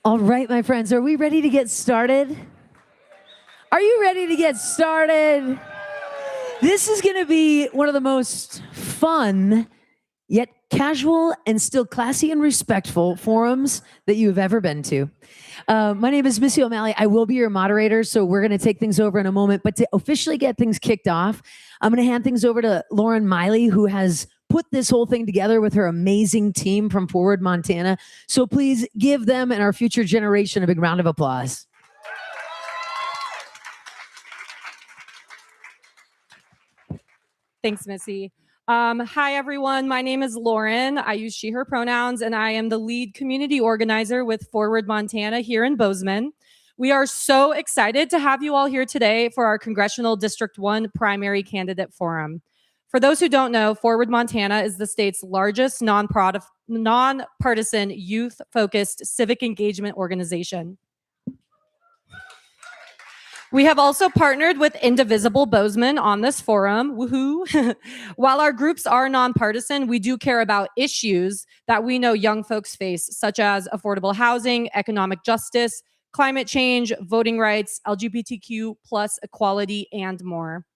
All right, my friends, are we ready to get started? Are you ready to get started? This is going to be one of the most fun, yet casual and still classy and respectful forums that you have ever been to. My name is Missy O'Malley. I will be your moderator, so we're going to take things over in a moment. But to officially get things kicked off, I'm going to hand things over to Lauren Miley, who has put this whole thing together with her amazing team from Forward, Montana. So please give them and our future generation a big round of applause. Thanks, Missy. Hi, everyone. My name is Lauren. I use she, her pronouns, and I am the lead community organizer with Forward Montana here in Bozeman. We are so excited to have you all here today for our Congressional District 1 Primary Candidate Forum. For those who don't know, Forward Montana is the state's largest nonpartisan youth-focused civic engagement organization. We have also partnered with Indivisible Bozeman on this forum, woohoo. While our groups are nonpartisan, we do care about issues that we know young folks face, such as affordable housing, economic justice, climate change, voting rights, LGBTQ plus equality, and more.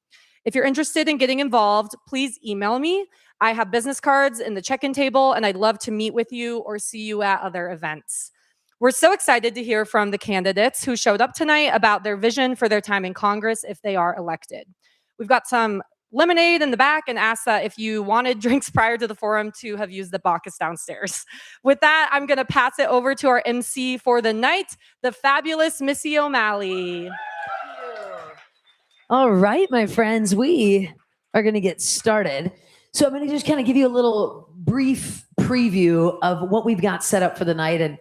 If you're interested in getting involved, please email me. I have business cards in the check-in table, and I'd love to meet with you or see you at other events. We're so excited to hear from the candidates who showed up tonight about their vision for their time in Congress if they are elected. We've got some lemonade in the back and ask that if you wanted drinks prior to the forum to have used the Bacchus downstairs. With that, I'm going to pass it over to our MC for the night, the fabulous Missy O'Malley. All right, my friends, we are going to get started. So I'm going to just kind of give you a little brief preview of what we've got set up for the night, and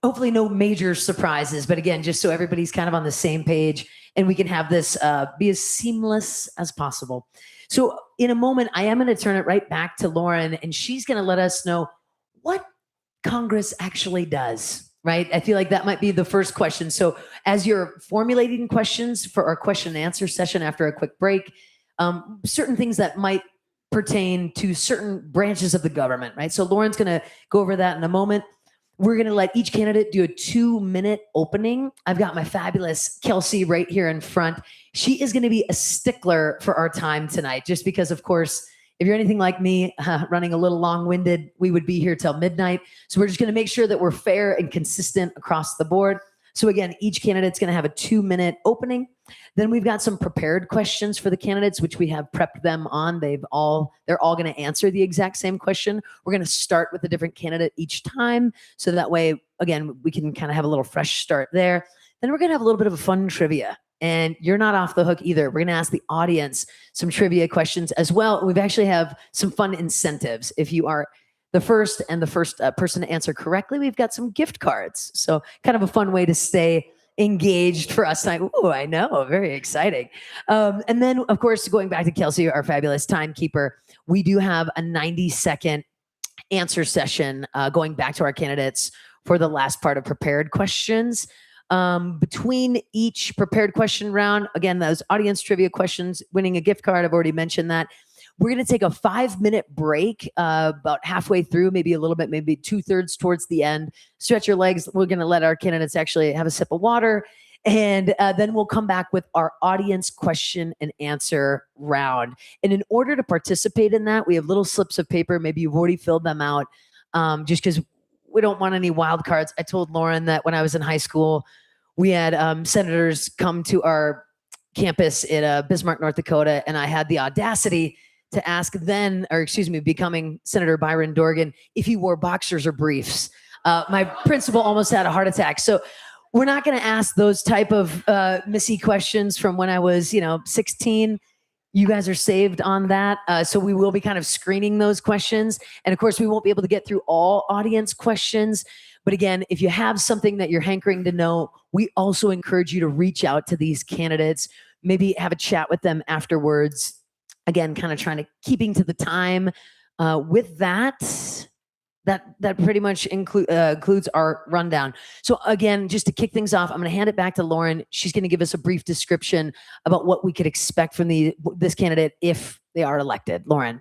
hopefully no major surprises, but again, just so everybody's kind of on the same page and we can have this be as seamless as possible. So in a moment, I am going to turn it right back to Lauren, and she's going to let us know what Congress actually does, right? I feel like that might be the first question. So as you're formulating questions for our question and answer session after a quick break, certain things that might pertain to certain branches of the government, right? So Lauren's going to go over that in a moment. We're going to let each candidate do a 2-minute opening. I've got my fabulous Kelsey right here in front. She is going to be a stickler for our time tonight, just because, of course, if you're anything like me, running a little long-winded, we would be here till midnight. So we're just going to make sure that we're fair and consistent across the board. So again, each candidate's going to have a 2-minute opening. Then we've got some prepared questions for the candidates, which we have prepped them on. They're all going to answer the exact same question. We're going to start with a different candidate each time. So that way, again, we can kind of have a little fresh start there. Then we're going to have a little bit of a fun trivia. And you're not off the hook either. We're going to ask the audience some trivia questions as well. We've actually have some fun incentives. If you are the first person to answer correctly, we've got some gift cards. So kind of a fun way to stay engaged for us tonight. Oh, I know, very exciting. And then, of course, going back to Kelsey, our fabulous timekeeper, we do have a 90-second answer session going back to our candidates for the last part of prepared questions. Between each prepared question round, again, those audience trivia questions, winning a gift card, I've already mentioned that. We're going to take a 5-minute break about halfway through, maybe a little bit, maybe 2/3 towards the end. Stretch your legs. We're going to let our candidates actually have a sip of water. And then we'll come back with our audience question and answer round. And in order to participate in that, we have little slips of paper. Maybe you've already filled them out just because we don't want any wild cards. I told Lauren that when I was in high school, we had senators come to our campus in Bismarck, North Dakota, and I had the audacity to ask becoming Senator Byron Dorgan, if he wore boxers or briefs. My principal almost had a heart attack. So we're not going to ask those type of Missy questions from when I was, 16. You guys are saved on that. So we will be kind of screening those questions. And of course, we won't be able to get through all audience questions. But again, if you have something that you're hankering to know, we also encourage you to reach out to these candidates, maybe have a chat with them afterwards. Again, kind of trying to keeping to the time. With that pretty much includes our rundown. So again, just to kick things off, I'm going to hand it back to Lauren. She's going to give us a brief description about what we could expect from this candidate if they are elected. Lauren.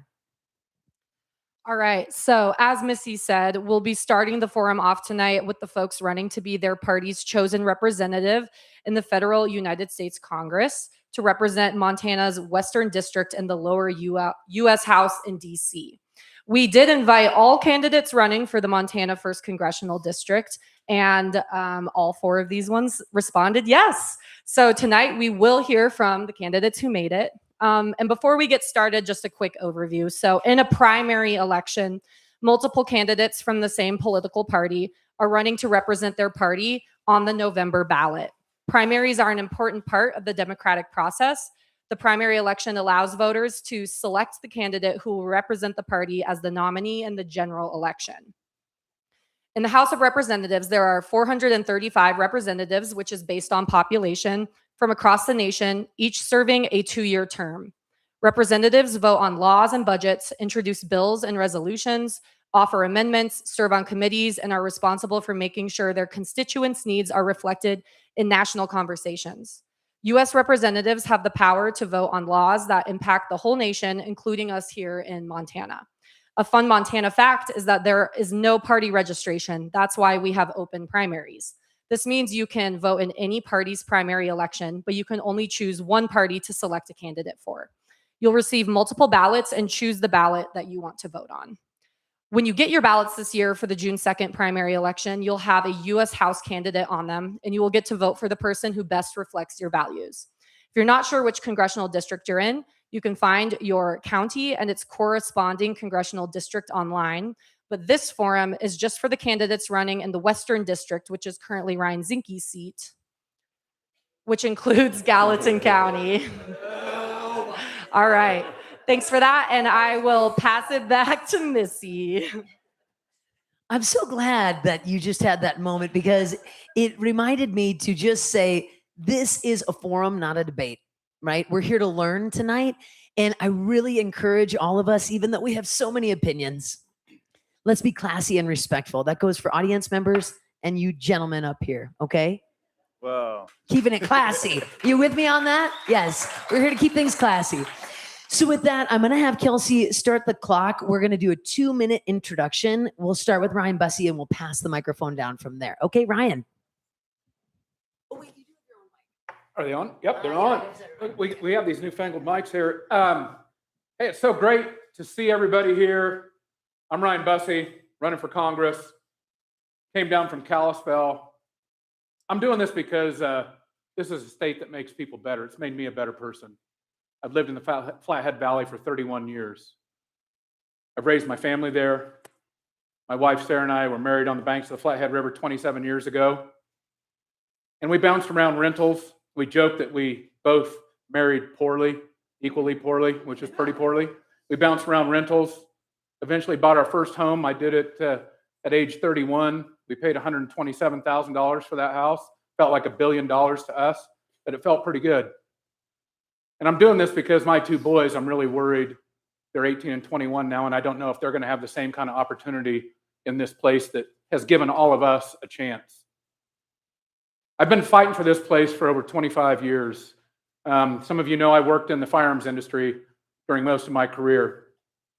All right. So, as Missy said, we'll be starting the forum off tonight with the folks running to be their party's chosen representative in the federal United States Congress to represent Montana's Western District in the lower U.S. House in D.C. We did invite all candidates running for the Montana 1st Congressional District, and all 4 of these ones responded yes. So tonight we will hear from the candidates who made it. And before we get started, just a quick overview. So in a primary election, multiple candidates from the same political party are running to represent their party on the November ballot. Primaries are an important part of the democratic process. The primary election allows voters to select the candidate who will represent the party as the nominee in the general election. In the House of Representatives, there are 435 representatives, which is based on population, from across the nation, each serving a 2-year term. Representatives vote on laws and budgets, introduce bills and resolutions, offer amendments, serve on committees, and are responsible for making sure their constituents' needs are reflected in national conversations. U.S. representatives have the power to vote on laws that impact the whole nation, including us here in Montana. A fun Montana fact is that there is no party registration. That's why we have open primaries. This means you can vote in any party's primary election, but you can only choose one party to select a candidate for. You'll receive multiple ballots and choose the ballot that you want to vote on. When you get your ballots this year for the June 2nd primary election, you'll have a U.S. House candidate on them, and you will get to vote for the person who best reflects your values. If you're not sure which congressional district you're in, you can find your county and its corresponding congressional district online. But this forum is just for the candidates running in the Western District, which is currently Ryan Zinke's seat, which includes Gallatin County. All right. Thanks for that. And I will pass it back to Missy. I'm so glad that you just had that moment because it reminded me to just say, this is a forum, not a debate, right? We're here to learn tonight. And I really encourage all of us, even though we have so many opinions, let's be classy and respectful. That goes for audience members and you gentlemen up here, okay? Whoa. Keeping it classy. You with me on that? Yes. We're here to keep things classy. So with that, I'm going to have Kelsey start the clock. We're going to do a 2-minute introduction. We'll start with Ryan Busse and we'll pass the microphone down from there. Okay, Ryan. Oh, wait, you do have your own mic. Are they on? Yep, they're on. We have these newfangled mics here. Hey, it's so great to see everybody here. I'm Ryan Busse, running for Congress. Came down from Kalispell. I'm doing this because this is a state that makes people better. It's made me a better person. I've lived in the Flathead Valley for 31 years. I've raised my family there. My wife, Sarah, and I were married on the banks of the Flathead River 27 years ago. And we bounced around rentals. We joked that we both married poorly, equally poorly, which is pretty poorly. We bounced around rentals, eventually bought our first home. I did it at age 31. We paid $127,000 for that house. Felt like $1 billion to us, but it felt pretty good. And I'm doing this because my 2 boys, I'm really worried. They're 18 and 21 now, and I don't know if they're going to have the same kind of opportunity in this place that has given all of us a chance. I've been fighting for this place for over 25 years. Some of you know I worked in the firearms industry during most of my career.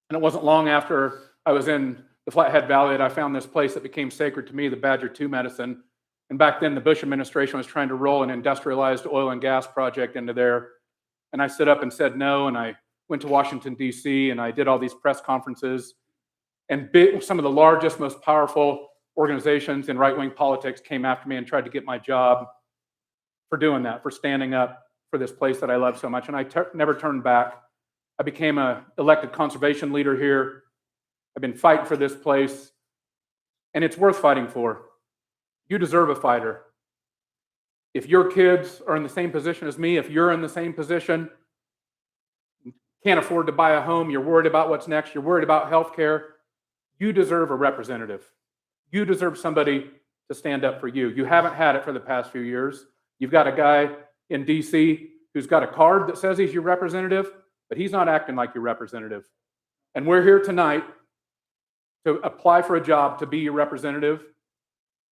And it wasn't long after I was in the Flathead Valley that I found this place that became sacred to me, the Badger 2 medicine. And back then, the Bush administration was trying to roll an industrialized oil and gas project into there. And I stood up and said no, and I went to Washington, D.C., and I did all these press conferences. And some of the largest, most powerful organizations in right-wing politics came after me and tried to get my job for doing that, for standing up for this place that I love so much. And I never turned back. I became an elected conservation leader here. I've been fighting for this place, and it's worth fighting for. You deserve a fighter. If your kids are in the same position as me, if you're in the same position, can't afford to buy a home, you're worried about what's next, you're worried about health care, you deserve a representative. You deserve somebody to stand up for you. You haven't had it for the past few years. You've got a guy in D.C. who's got a card that says he's your representative, but he's not acting like your representative. And we're here tonight to apply for a job to be your representative.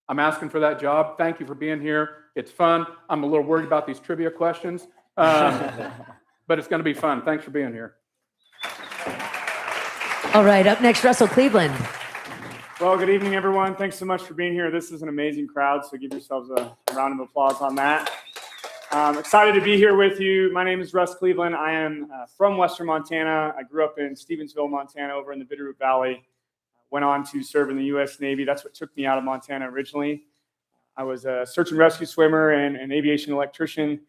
I'm asking for that job. Thank you for being here. It's fun. I'm a little worried about these trivia questions, but it's going to be fun. Thanks for being here. All right, up next, Russell Cleveland. Well, good evening, everyone. Thanks so much for being here. This is an amazing crowd, so give yourselves a round of applause on that. I'm excited to be here with you. My name is Russ Cleveland. I am from Western Montana. I grew up in Stevensville, Montana, over in the Bitterroot Valley. Went on to serve in the U.S. Navy. That's what took me out of Montana originally. I was a search and rescue swimmer and an aviation electrician.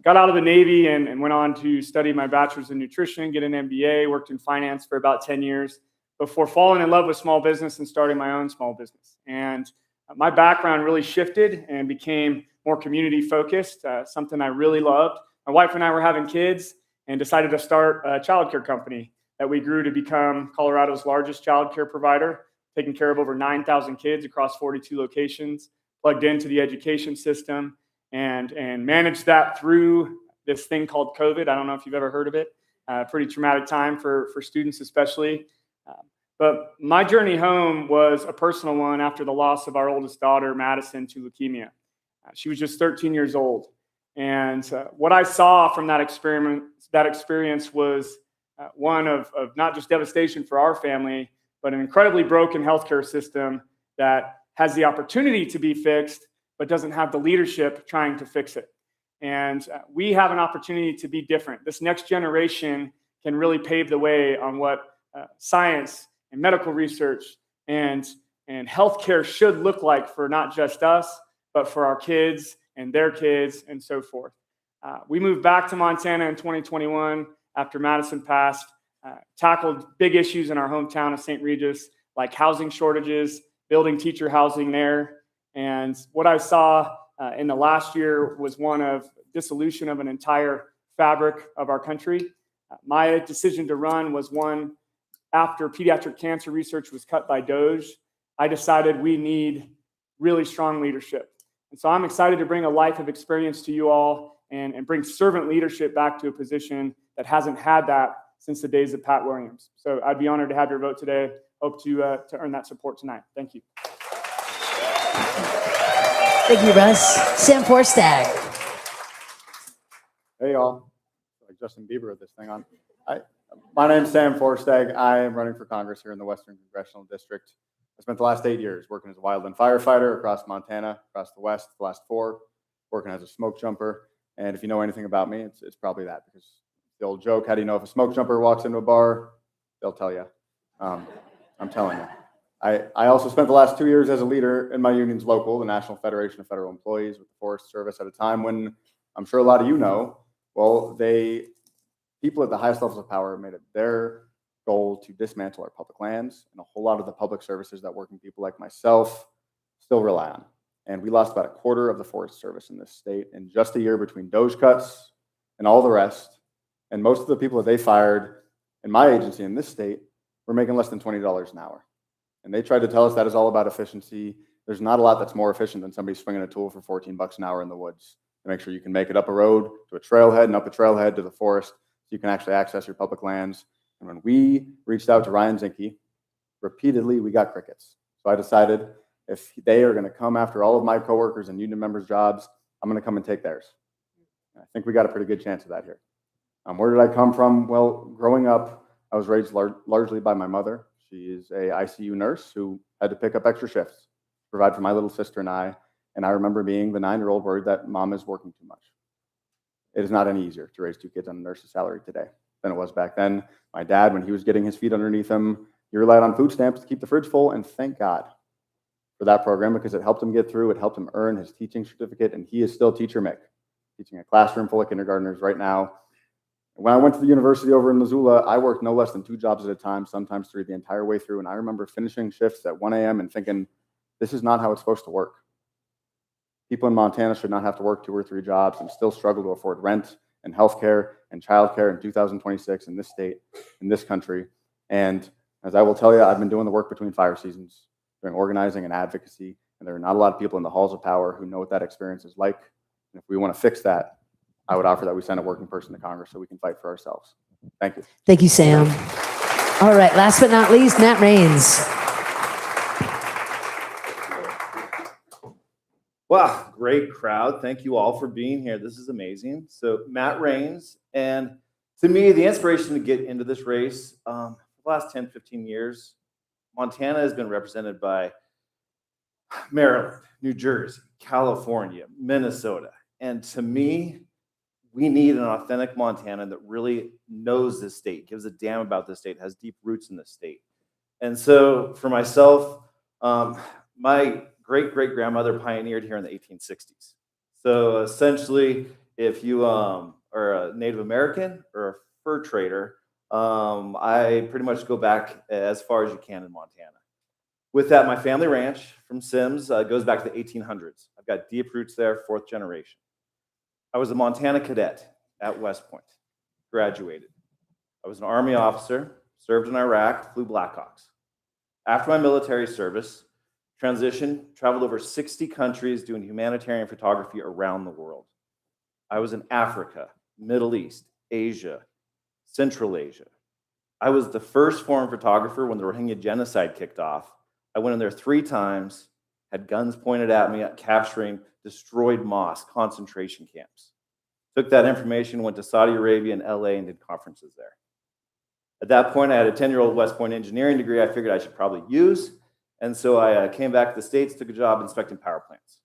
Got out of the Navy and went on to study my bachelor's in nutrition, get an MBA, worked in finance for about 10 years before falling in love with small business and starting my own small business. And my background really shifted and became more community focused, something I really loved. My wife and I were having kids and decided to start a childcare company that we grew to become Colorado's largest childcare provider, taking care of over 9,000 kids across 42 locations, plugged into the education system, and managed that through this thing called COVID. I don't know if you've ever heard of it. Pretty traumatic time for students especially. But my journey home was a personal one after the loss of our oldest daughter, Madison, to leukemia. She was just 13 years old. And what I saw from that experience was one of not just devastation for our family, but an incredibly broken healthcare system that has the opportunity to be fixed, but doesn't have the leadership trying to fix it. And we have an opportunity to be different. This next generation can really pave the way on what science and medical research and healthcare should look like for not just us, but for our kids and their kids and so forth. We moved back to Montana in 2021 after Madison passed, tackled big issues in our hometown of St. Regis, like housing shortages, building teacher housing there. And what I saw in the last year was one of dissolution of an entire fabric of our country. My decision to run was one after pediatric cancer research was cut by DOJ. I decided we need really strong leadership. And so I'm excited to bring a life of experience to you all and bring servant leadership back to a position that hasn't had that since the days of Pat Williams. So I'd be honored to have your vote today. Hope to earn that support tonight. Thank you. Thank you, Russ. Sam Forstag. Hey, y'all. Like Justin Bieber with this thing on. My name's Sam Forstag. I am running for Congress here in the Western Congressional District. I spent the last 8 years working as a wildland firefighter across Montana, across the West, the last 4, working as a smoke jumper. And if you know anything about me, it's probably that, because the old joke, how do you know if a smoke jumper walks into a bar? They'll tell you. I'm telling you. I also spent the last 2 years as a leader in my union's local, the National Federation of Federal Employees, with the Forest Service, at a time when I'm sure a lot of you know, well, people at the highest levels of power made it their goal to dismantle our public lands, and a whole lot of the public services that working people like myself still rely on. And we lost about a quarter of the Forest Service in this state in just a year between DOJ cuts and all the rest. And most of the people that they fired in my agency in this state were making less than $20 an hour. And they tried to tell us that is all about efficiency. There's not a lot that's more efficient than somebody swinging a tool for 14 bucks an hour in the woods to make sure you can make it up a road to a trailhead and up a trailhead to the forest so you can actually access your public lands. And when we reached out to Ryan Busse, repeatedly, we got crickets. So I decided if they are going to come after all of my coworkers and union members' jobs, I'm going to come and take theirs. And I think we got a pretty good chance of that here. Where did I come from? Well, growing up, I was raised largely by my mother. She is a ICU nurse who had to pick up extra shifts to provide for my little sister and I. And I remember being the 9-year-old worried that mom is working too much. It is not any easier to raise 2 kids on a nurse's salary today than it was back then. My dad, when he was getting his feet underneath him, he relied on food stamps to keep the fridge full, and thank God for that program, because it helped him get through. It helped him earn his teaching certificate, and he is still Teacher Mick, teaching a classroom full of kindergartners right now. When I went to the university over in Missoula, I worked no less than 2 jobs at a time, sometimes 3 the entire way through, and I remember finishing shifts at 1 a.m. and thinking, this is not how it's supposed to work. People in Montana should not have to work 2 or 3 jobs and still struggle to afford rent and healthcare and childcare in 2026 in this state, in this country. And as I will tell you, I've been doing the work between fire seasons, doing organizing and advocacy, and there are not a lot of people in the halls of power who know what that experience is like. And if we want to fix that, I would offer that we send a working person to Congress so we can fight for ourselves. Thank you. Thank you, Sam. All right, last but not least, Matt Rains. Wow, great crowd. Thank you all for being here. This is amazing. So Matt Rains, and to me, the inspiration to get into this race, for the last 10, 15 years, Montana has been represented by Maryland, New Jersey, California, Minnesota. And to me, we need an authentic Montanan that really knows this state, gives a damn about this state, has deep roots in this state. And so for myself, my great-great-grandmother pioneered here in the 1860s. So essentially, if you are a Native American or a fur trader, I pretty much go back as far as you can in Montana. With that, my family ranch from Sims goes back to the 1800s. I've got deep roots there, 4th generation. I was a Montana cadet at West Point, graduated. I was an Army officer, served in Iraq, flew Blackhawks. After my military service, transitioned, traveled over 60 countries doing humanitarian photography around the world. I was in Africa, Middle East, Asia, Central Asia. I was the first foreign photographer when the Rohingya genocide kicked off. I went in there 3 times, had guns pointed at me, capturing destroyed mosques, concentration camps. Took that information, went to Saudi Arabia and LA and did conferences there. At that point, I had a 10-year-old West Point engineering degree I figured I should probably use. And so I came back to the States, took a job inspecting power plants.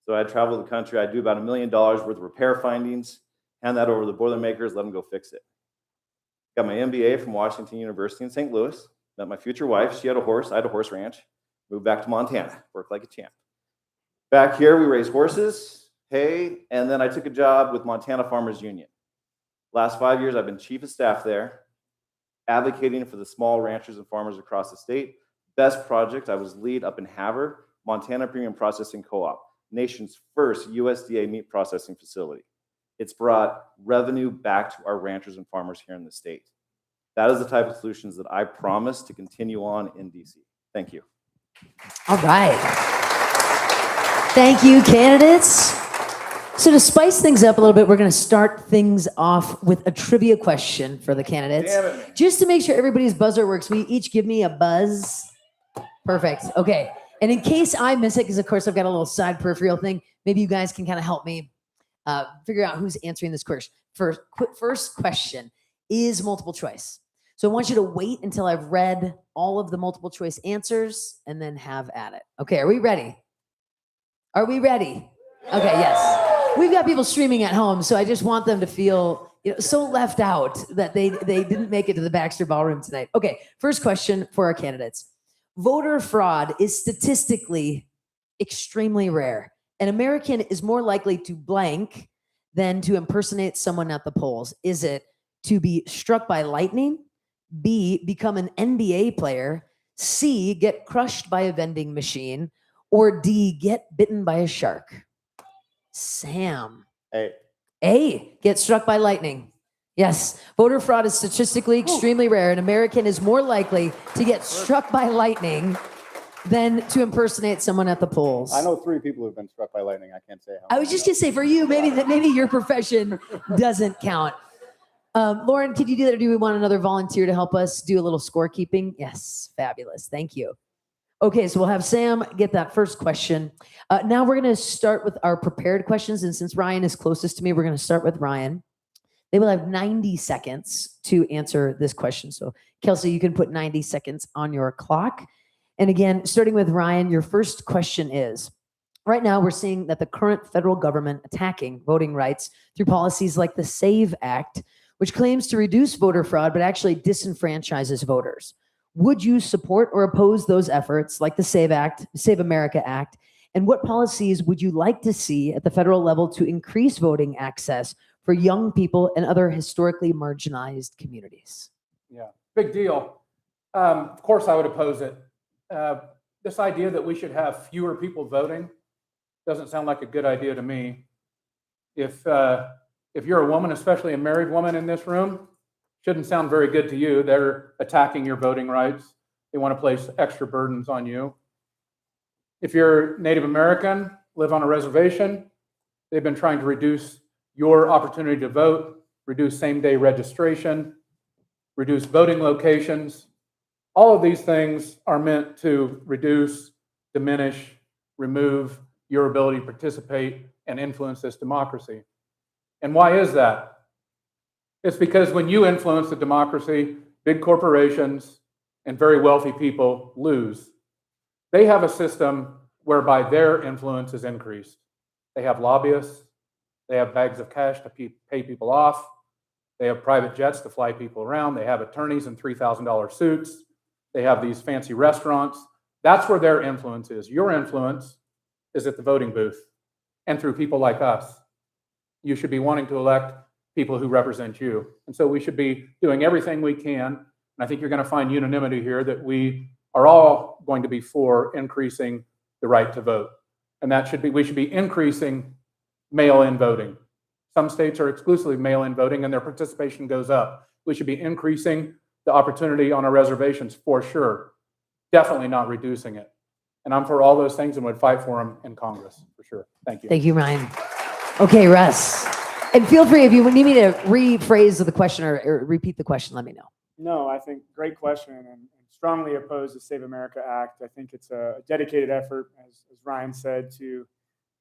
So I traveled the country. I do about $1 million worth of repair findings, hand that over to the Boilermakers, let them go fix it. Got my MBA from Washington University in St. Louis. Met my future wife. She had a horse. I had a horse ranch. Moved back to Montana. Worked like a champ. Back here, we raise horses, hay, and then I took a job with Montana Farmers Union. Last 5 years, I've been chief of staff there, advocating for the small ranchers and farmers across the state. Best project, I was lead up in Havre, Montana Premium Processing Co-op, nation's first USDA meat processing facility. It's brought revenue back to our ranchers and farmers here in the state. That is the type of solutions that I promise to continue on in DC. Thank you. All right. Thank you, candidates. So to spice things up a little bit, we're going to start things off with a trivia question for the candidates. Damn it. Just to make sure everybody's buzzer works, will you each give me a buzz? Perfect. Okay. And in case I miss it, because of course I've got a little side peripheral thing, maybe you guys can kind of help me figure out who's answering this question. First question is multiple choice. So I want you to wait until I've read all of the multiple choice answers and then have at it. Okay, are we ready? Are we ready? Okay, yes. We've got people streaming at home, so I just want them to feel so left out that they didn't make it to the Baxter Ballroom tonight. Okay, first question for our candidates. Voter fraud is statistically extremely rare. An American is more likely to blank than to impersonate someone at the polls. Is it to be struck by lightning? B, become an NBA player? C, get crushed by a vending machine? Or D, get bitten by a shark? Sam. A, get struck by lightning. Yes, voter fraud is statistically extremely rare. An American is more likely to get struck by lightning than to impersonate someone at the polls. I know 3 people who've been struck by lightning. I can't say how. I was just gonna say for you, maybe your profession doesn't count. Lauren, could you do that, or do we want another volunteer to help us do a little scorekeeping? Yes, fabulous. Thank you. Okay, so we'll have Sam get that first question. Now we're going to start with our prepared questions, and since Ryan is closest to me, we're going to start with Ryan. They will have 90 seconds to answer this question. So, Kelsey, you can put 90 seconds on your clock. And again, starting with Ryan, your first question is, right now we're seeing that the current federal government attacking voting rights through policies like the SAVE Act, which claims to reduce voter fraud, but actually disenfranchises voters. Would you support or oppose those efforts like the SAVE Act, Save America Act? And what policies would you like to see at the federal level to increase voting access for young people and other historically marginalized communities? Yeah, big deal. Of course, I would oppose it. This idea that we should have fewer people voting doesn't sound like a good idea to me. If you're a woman, especially a married woman in this room, shouldn't sound very good to you. They're attacking your voting rights. They want to place extra burdens on you. If you're Native American, live on a reservation, they've been trying to reduce your opportunity to vote, reduce same-day registration, reduce voting locations. All of these things are meant to reduce, diminish, remove your ability to participate and influence this democracy. And why is that? It's because when you influence the democracy, big corporations and very wealthy people lose. They have a system whereby their influence is increased. They have lobbyists, they have bags of cash to pay people off, they have private jets to fly people around, they have attorneys in $3,000 suits, they have these fancy restaurants. That's where their influence is. Your influence is at the voting booth and through people like us. You should be wanting to elect people who represent you. And so we should be doing everything we can. And I think you're going to find unanimity here that we are all going to be for increasing the right to vote. And we should be increasing mail-in voting. Some states are exclusively mail-in voting and their participation goes up. We should be increasing the opportunity on our reservations for sure. Definitely not reducing it. And I'm for all those things and would fight for them in Congress for sure. Thank you. Thank you, Ryan. Okay, Russ. And feel free, if you need me to rephrase the question or repeat the question, let me know. No, I think great question, and strongly oppose the Save America Act. I think it's a dedicated effort, as Ryan said, to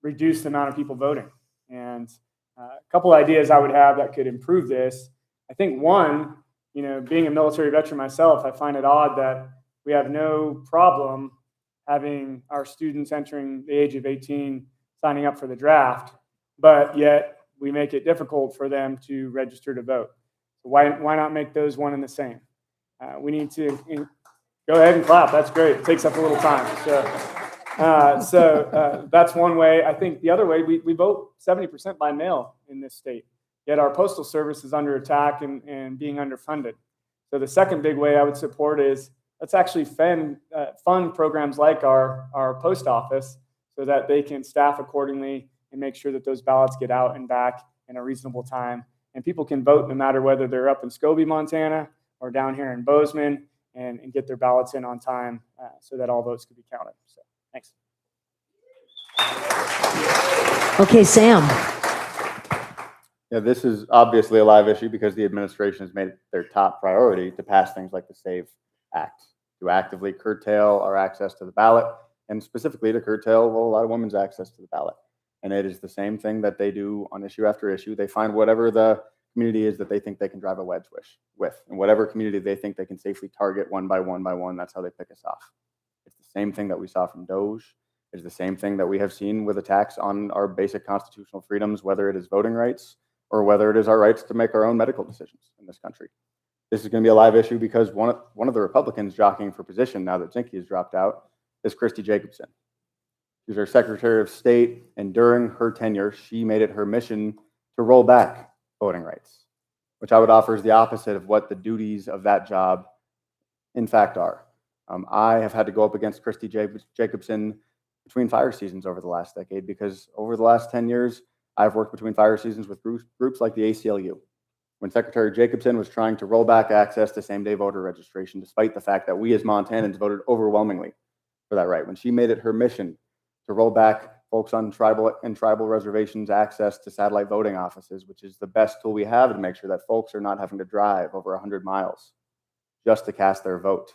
reduce the amount of people voting. And a couple ideas I would have that could improve this. I think one, being a military veteran myself, I find it odd that we have no problem having our students entering the age of 18 signing up for the draft, but yet we make it difficult for them to register to vote. So why not make those one and the same? We need to go ahead and clap. That's great. It takes up a little time. So that's one way. I think the other way, we vote 70% by mail in this state, yet our postal service is under attack and being underfunded. So the second big way I would support is let's actually fund programs like our post office so that they can staff accordingly and make sure that those ballots get out and back in a reasonable time. And people can vote no matter whether they're up in Scobie, Montana, or down here in Bozeman, and get their ballots in on time so that all votes can be counted. So thanks. Okay, Sam. Yeah, this is obviously a live issue because the administration has made it their top priority to pass things like the SAVE Act, to actively curtail our access to the ballot, and specifically to curtail a lot of women's access to the ballot. And it is the same thing that they do on issue after issue. They find whatever the community is that they think they can drive a wedge with, and whatever community they think they can safely target one by one, that's how they pick us off. It's the same thing that we saw from Doge. It's the same thing that we have seen with attacks on our basic constitutional freedoms, whether it is voting rights or whether it is our rights to make our own medical decisions in this country. This is going to be a live issue because one of the Republicans jockeying for position now that Zinke has dropped out is Christy Jacobson. She's our Secretary of State, and during her tenure, she made it her mission to roll back voting rights, which I would offer is the opposite of what the duties of that job in fact are. I have had to go up against Christy Jacobson between fire seasons over the last decade because over the last 10 years, I've worked between fire seasons with groups like the ACLU. When Secretary Jacobson was trying to roll back access to same-day voter registration, despite the fact that we as Montanans voted overwhelmingly for that right, when she made it her mission to roll back folks on tribal reservations access to satellite voting offices, which is the best tool we have to make sure that folks are not having to drive over 100 miles just to cast their vote.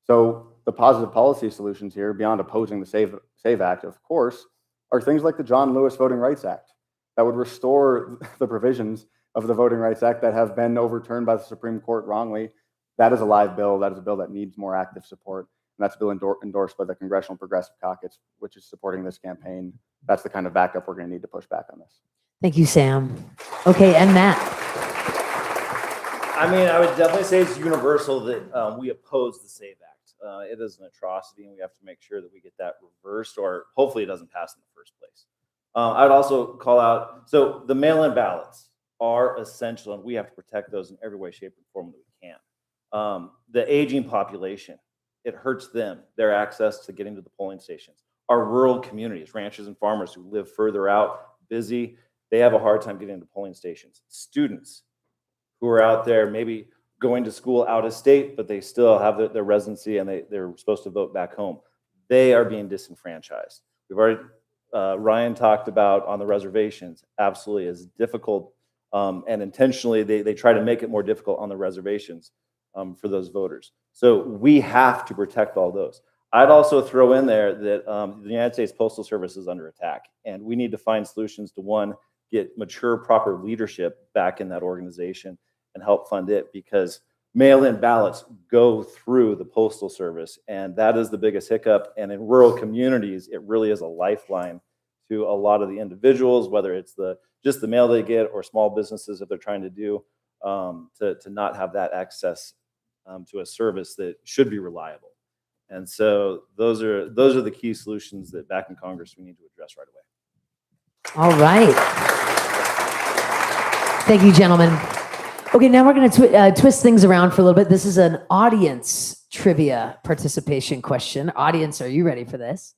So the positive policy solutions here, beyond opposing the SAVE Act, of course, are things like the John Lewis Voting Rights Act that would restore the provisions of the Voting Rights Act that have been overturned by the Supreme Court wrongly. That is a live bill. That is a bill that needs more active support. And that's a bill endorsed by the Congressional Progressive Caucus, which is supporting this campaign. That's the kind of backup we're going to need to push back on this. Thank you, Sam. Okay, and Matt. I mean, I would definitely say it's universal that we oppose the SAVE Act. It is an atrocity, and we have to make sure that we get that reversed, or hopefully it doesn't pass in the first place. I'd also call out, so the mail-in ballots are essential, and we have to protect those in every way, shape, and form that we can. The aging population, it hurts them, their access to getting to the polling stations. Our rural communities, ranchers and farmers who live further out, busy, they have a hard time getting to polling stations. Students who are out there maybe going to school out of state, but they still have their residency and they're supposed to vote back home. They are being disenfranchised. We've already, Ryan talked about on the reservations, absolutely is difficult, and intentionally they try to make it more difficult on the reservations for those voters. So we have to protect all those. I'd also throw in there that the United States Postal Service is under attack, and we need to find solutions to, one, get mature, proper leadership back in that organization and help fund it, because mail-in ballots go through the Postal Service, and that is the biggest hiccup. And in rural communities, it really is a lifeline to a lot of the individuals, whether it's just the mail they get or small businesses if they're trying to do to not have that access to a service that should be reliable. And so those are the key solutions that back in Congress we need to address right away. All right. Thank you, gentlemen. Okay, now we're going to twist things around for a little bit. This is an audience trivia participation question. Audience, are you ready for this?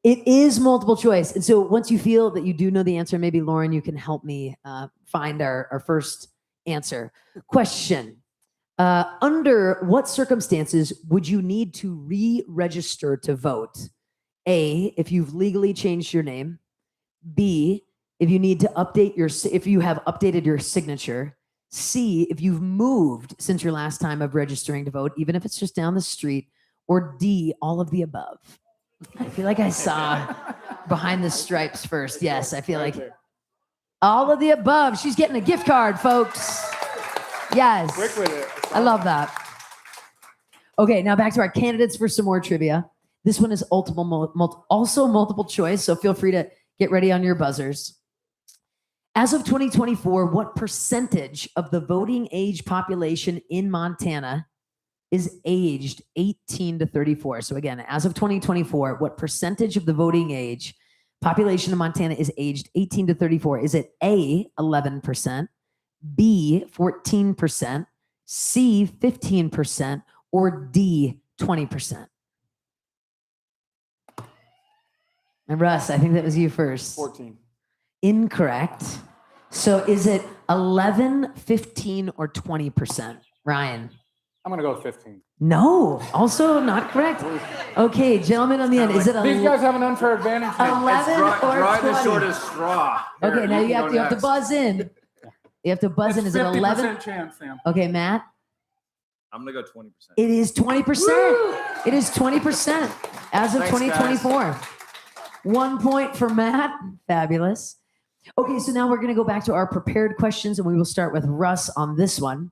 It is multiple choice. And so once you feel that you do know the answer, maybe Lauren, you can help me find our first answer. Question. Under what circumstances would you need to re-register to vote? A, if you've legally changed your name. B, if you need to if you have updated your signature. C, if you've moved since your last time of registering to vote, even if it's just down the street. Or D, all of the above. I feel like I saw behind the stripes first. Yes, I feel like all of the above. She's getting a gift card, folks. Yes. Quick with it. I love that. Okay, now back to our candidates for some more trivia. This one is also multiple choice, so feel free to get ready on your buzzers. As of 2024, what percentage of the voting age population in Montana is aged 18 to 34? So again, as of 2024, what percentage of the voting age population in Montana is aged 18 to 34? Is it A, 11%, B, 14%, C, 15%, or D, 20%? And Russ, I think that was you first. 14. Incorrect. So is it 11, 15, or 20%? Ryan? I'm going to go with 15. No, also not correct. Okay, gentlemen on the end, is it These guys have an unfair advantage. 11 or 20? the shortest straw. Okay, now you have to buzz in. You have to buzz in. Is it 11? 50% chance, Sam. Okay, Matt? I'm going to go 20%. It is 20%. It is 20% as of 2024. 1 point for Matt. Fabulous. Okay, so now we're going to go back to our prepared questions, and we will start with Russ on this one.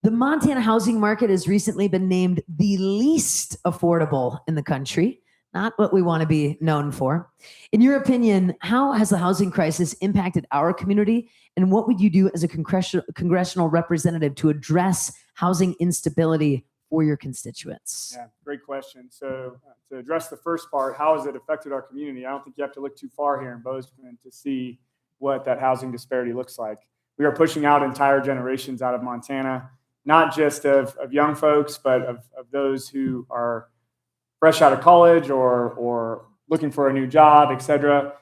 The Montana housing market has recently been named the least affordable in the country, not what we want to be known for. In your opinion, how has the housing crisis impacted our community, and what would you do as a congressional representative to address housing instability for your constituents? Yeah, great question. So to address the first part, how has it affected our community? I don't think you have to look too far here in Bozeman to see what that housing disparity looks like. We are pushing out entire generations out of Montana, not just of young folks, but of those who are fresh out of college or looking for a new job, et cetera.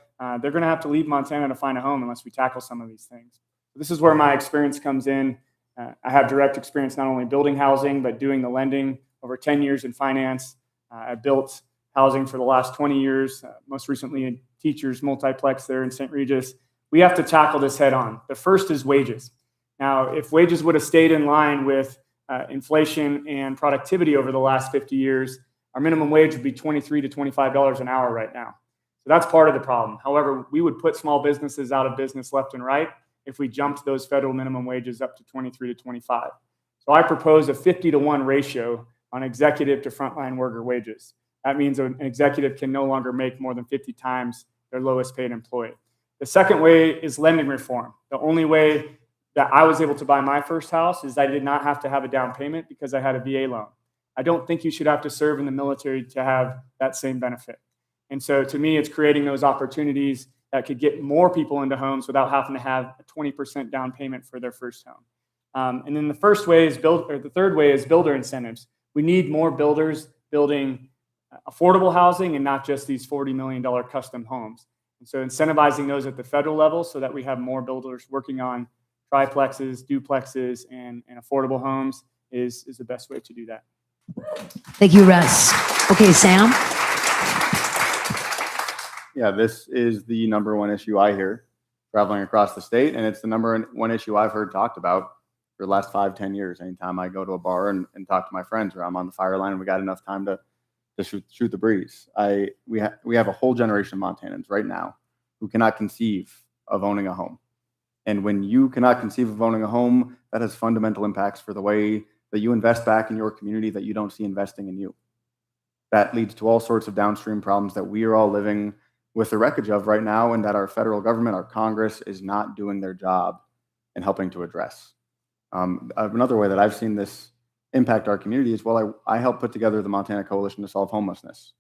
They're going to have to leave Montana to find a home unless we tackle some of these things. This is where my experience comes in. I have direct experience not only building housing, but doing the lending. Over 10 years in finance. I built housing for the last 20 years, most recently in Teachers Multiplex there in St. Regis. We have to tackle this head on. The first is wages. Now, if wages would have stayed in line with inflation and productivity over the last 50 years, our minimum wage would be $23 to $25 an hour right now. So that's part of the problem. However, we would put small businesses out of business left and right if we jumped those federal minimum wages up to 23 to 25. So I propose a 50-to-1 ratio on executive to frontline worker wages. That means an executive can no longer make more than 50 times their lowest paid employee. The second way is lending reform. The only way that I was able to buy my first house is I did not have to have a down payment because I had a VA loan. I don't think you should have to serve in the military to have that same benefit. And so to me, it's creating those opportunities that could get more people into homes without having to have a 20% down payment for their first home. And then the third way is builder incentives. We need more builders building affordable housing and not just these $40 million custom homes. And so incentivizing those at the federal level so that we have more builders working on triplexes, duplexes, and affordable homes is the best way to do that. Thank you, Russ. Okay, Sam? Yeah, this is the number one issue I hear traveling across the state, and it's the number one issue I've heard talked about for the last 5-10 years. Anytime I go to a bar and talk to my friends, or I'm on the fire line and we got enough time to shoot the breeze. We have a whole generation of Montanans right now who cannot conceive of owning a home. And when you cannot conceive of owning a home, that has fundamental impacts for the way that you invest back in your community that you don't see investing in you. That leads to all sorts of downstream problems that we are all living with the wreckage of right now, and that our federal government, our Congress, is not doing their job in helping to address. Another way that I've seen this impact our community is, well, I helped put together the Montana Coalition to Solve Homelessness.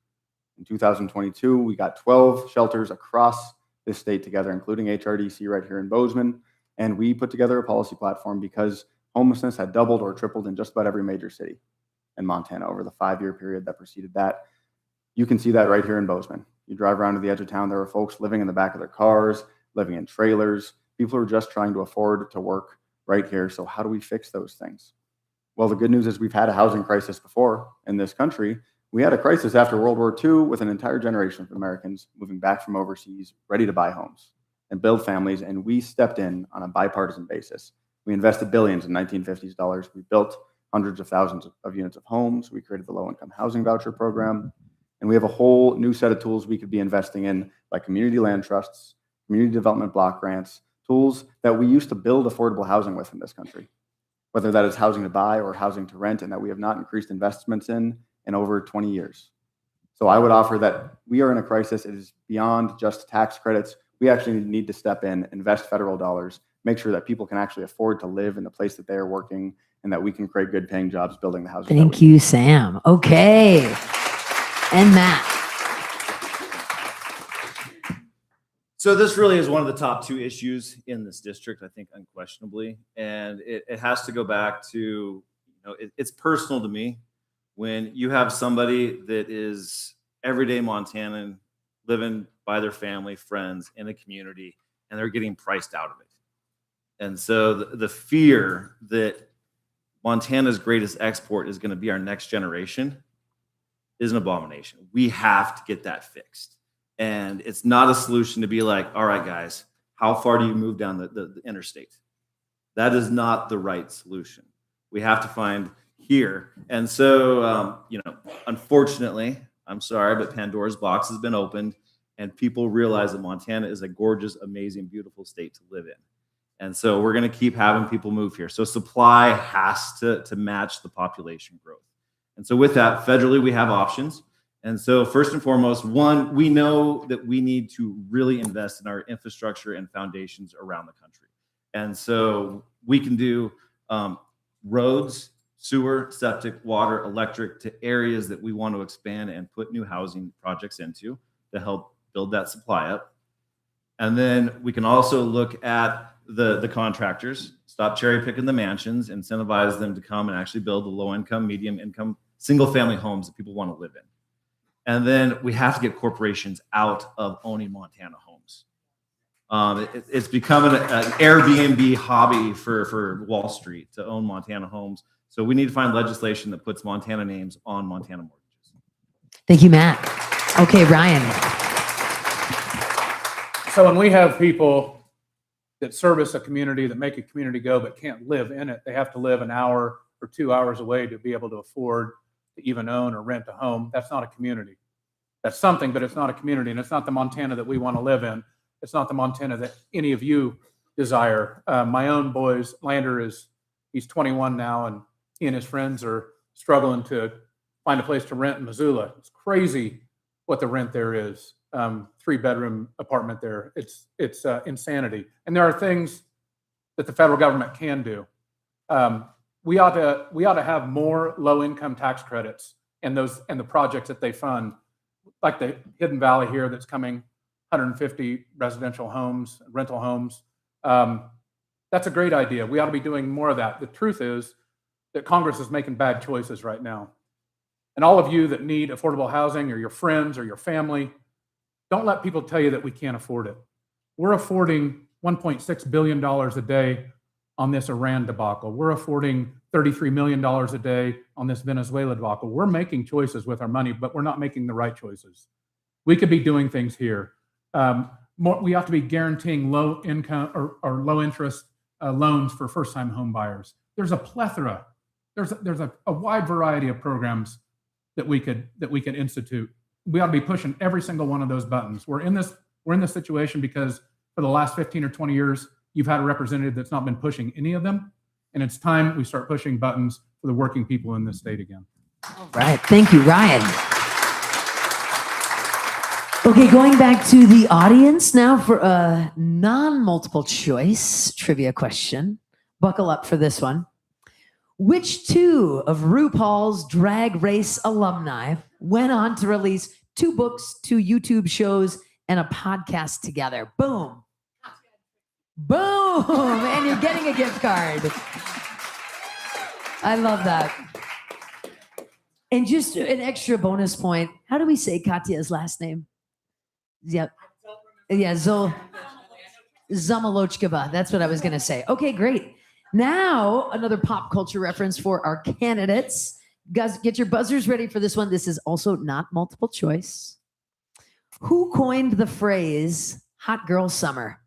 In 2022, we got 12 shelters across this state together, including HRDC right here in Bozeman, and we put together a policy platform because homelessness had doubled or tripled in just about every major city in Montana over the 5-year period that preceded that. You can see that right here in Bozeman. You drive around to the edge of town, there are folks living in the back of their cars, living in trailers. People are just trying to afford to work right here. So how do we fix those things? Well, the good news is we've had a housing crisis before in this country. We had a crisis after World War II with an entire generation of Americans moving back from overseas, ready to buy homes and build families, and we stepped in on a bipartisan basis. We invested billions in 1950s dollars. We built hundreds of thousands of units of homes. We created the low-income housing voucher program, and we have a whole new set of tools we could be investing in, like community land trusts, community development block grants, tools that we used to build affordable housing with in this country, whether that is housing to buy or housing to rent, and that we have not increased investments in over 20 years. So I would offer that we are in a crisis. It is beyond just tax credits. We actually need to step in, invest federal dollars, make sure that people can actually afford to live in the place that they are working, and that we can create good paying jobs building the housing. Thank you, Sam. Okay. And Matt. So this really is one of the top 2 issues in this district, I think, unquestionably. And it has to go back to, it's personal to me when you have somebody that is everyday Montanan living by their family, friends in a community, and they're getting priced out of it. And so the fear that Montana's greatest export is going to be our next generation is an abomination. We have to get that fixed. And it's not a solution to be like, all right, guys, how far do you move down the interstate? That is not the right solution. We have to find here. And so, unfortunately, I'm sorry, but Pandora's box has been opened, and people realize that Montana is a gorgeous, amazing, beautiful state to live in. And so we're going to keep having people move here. So supply has to match the population growth. And so with that, federally, we have options. And so first and foremost, one, we know that we need to really invest in our infrastructure and foundations around the country. And so we can do roads, sewer, septic, water, electric to areas that we want to expand and put new housing projects into to help build that supply up. And then we can also look at the contractors, stop cherry picking the mansions, incentivize them to come and actually build the low income, medium income, single family homes that people want to live in. And then we have to get corporations out of owning Montana homes. It's becoming an Airbnb hobby for Wall Street to own Montana homes. So we need to find legislation that puts Montana names on Montana mortgages. Thank you, Matt. Okay, Ryan. So when we have people that service a community, that make a community go, but can't live in it, they have to live an hour or 2 hours away to be able to afford to even own or rent a home. That's not a community. That's something, but it's not a community. And it's not the Montana that we want to live in. It's not the Montana that any of you desire. My own boys, Lander he's 21 now, and he and his friends are struggling to find a place to rent in Missoula. It's crazy what the rent there is. 3-bedroom apartment there. It's insanity. And there are things that the federal government can do. We ought to have more low-income tax credits and the projects that they fund, like the Hidden Valley here that's coming, 150 residential homes, rental homes. That's a great idea. We ought to be doing more of that. The truth is that Congress is making bad choices right now. And all of you that need affordable housing, or your friends or your family, don't let people tell you that we can't afford it. We're affording $1.6 billion a day on this Iran debacle. We're affording $33 million a day on this Venezuela debacle. We're making choices with our money, but we're not making the right choices. We could be doing things here. We have to be guaranteeing low income or low interest loans for first-time home buyers. There's a plethora. There's a wide variety of programs that we could institute. We ought to be pushing every single one of those buttons. We're in this situation because for the last 15 or 20 years, you've had a representative that's not been pushing any of them. And it's time we start pushing buttons for the working people in this state again. All right. Thank you, Ryan. Okay, going back to the audience now for a non-multiple choice trivia question. Buckle up for this one. Which two of RuPaul's Drag Race alumni went on to release 2 books, 2 YouTube shows, and a podcast together? Boom. Boom. And you're getting a gift card. I love that. And just an extra bonus point. How do we say Katya's last name? Yeah. Yeah, Zamalochkova. That's what I was going to say. Okay, great. Now, another pop culture reference for our candidates. Guys, get your buzzers ready for this one. This is also not multiple choice. Who coined the phrase hot girl summer?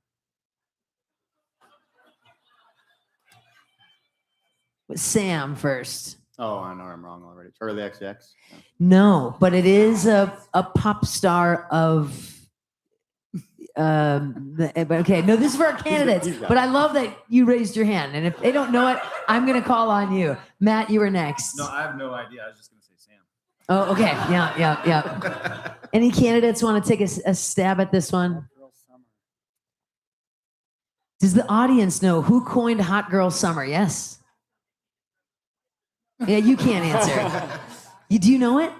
Sam first. Oh, I know I'm wrong already. Charlie XCX. No, but it is a pop star of. Okay, no, this is for our candidates. But I love that you raised your hand, and if they don't know it, I'm going to call on you. Matt, you were next. No, I have no idea. I was just going to say Sam. Oh, okay. Yeah. Any candidates want to take a stab at this one? Does the audience know who coined Hot Girl Summer? Yes. Yeah, you can't answer. Do you know it?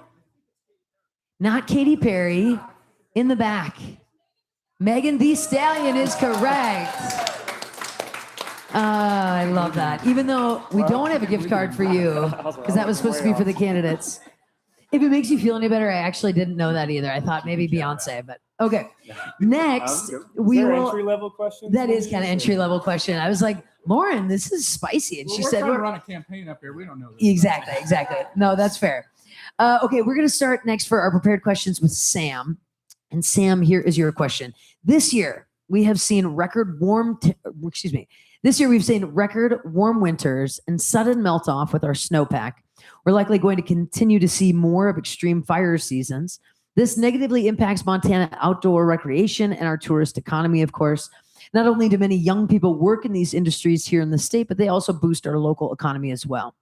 Not Katy Perry. In the back. Megan Thee Stallion is correct. I love that. Even though we don't have a gift card for you, because that was supposed to be for the candidates. If it makes you feel any better, I actually didn't know that either. I thought maybe Beyonce, but okay. Next, we will. Entry-level question? That is kind of entry-level question. I was like, Lauren, this is spicy, and she We're said, trying to run a campaign up here. We don't know this. Exactly. No, that's fair. Okay, we're going to start next for our prepared questions with Sam. And Sam, here is your question. This year, we have seen record warm winters and sudden melt off with our snowpack. We're likely going to continue to see more of extreme fire seasons. This negatively impacts Montana outdoor recreation and our tourist economy, of course. Not only do many young people work in these industries here in the state, but they also boost our local economy as well.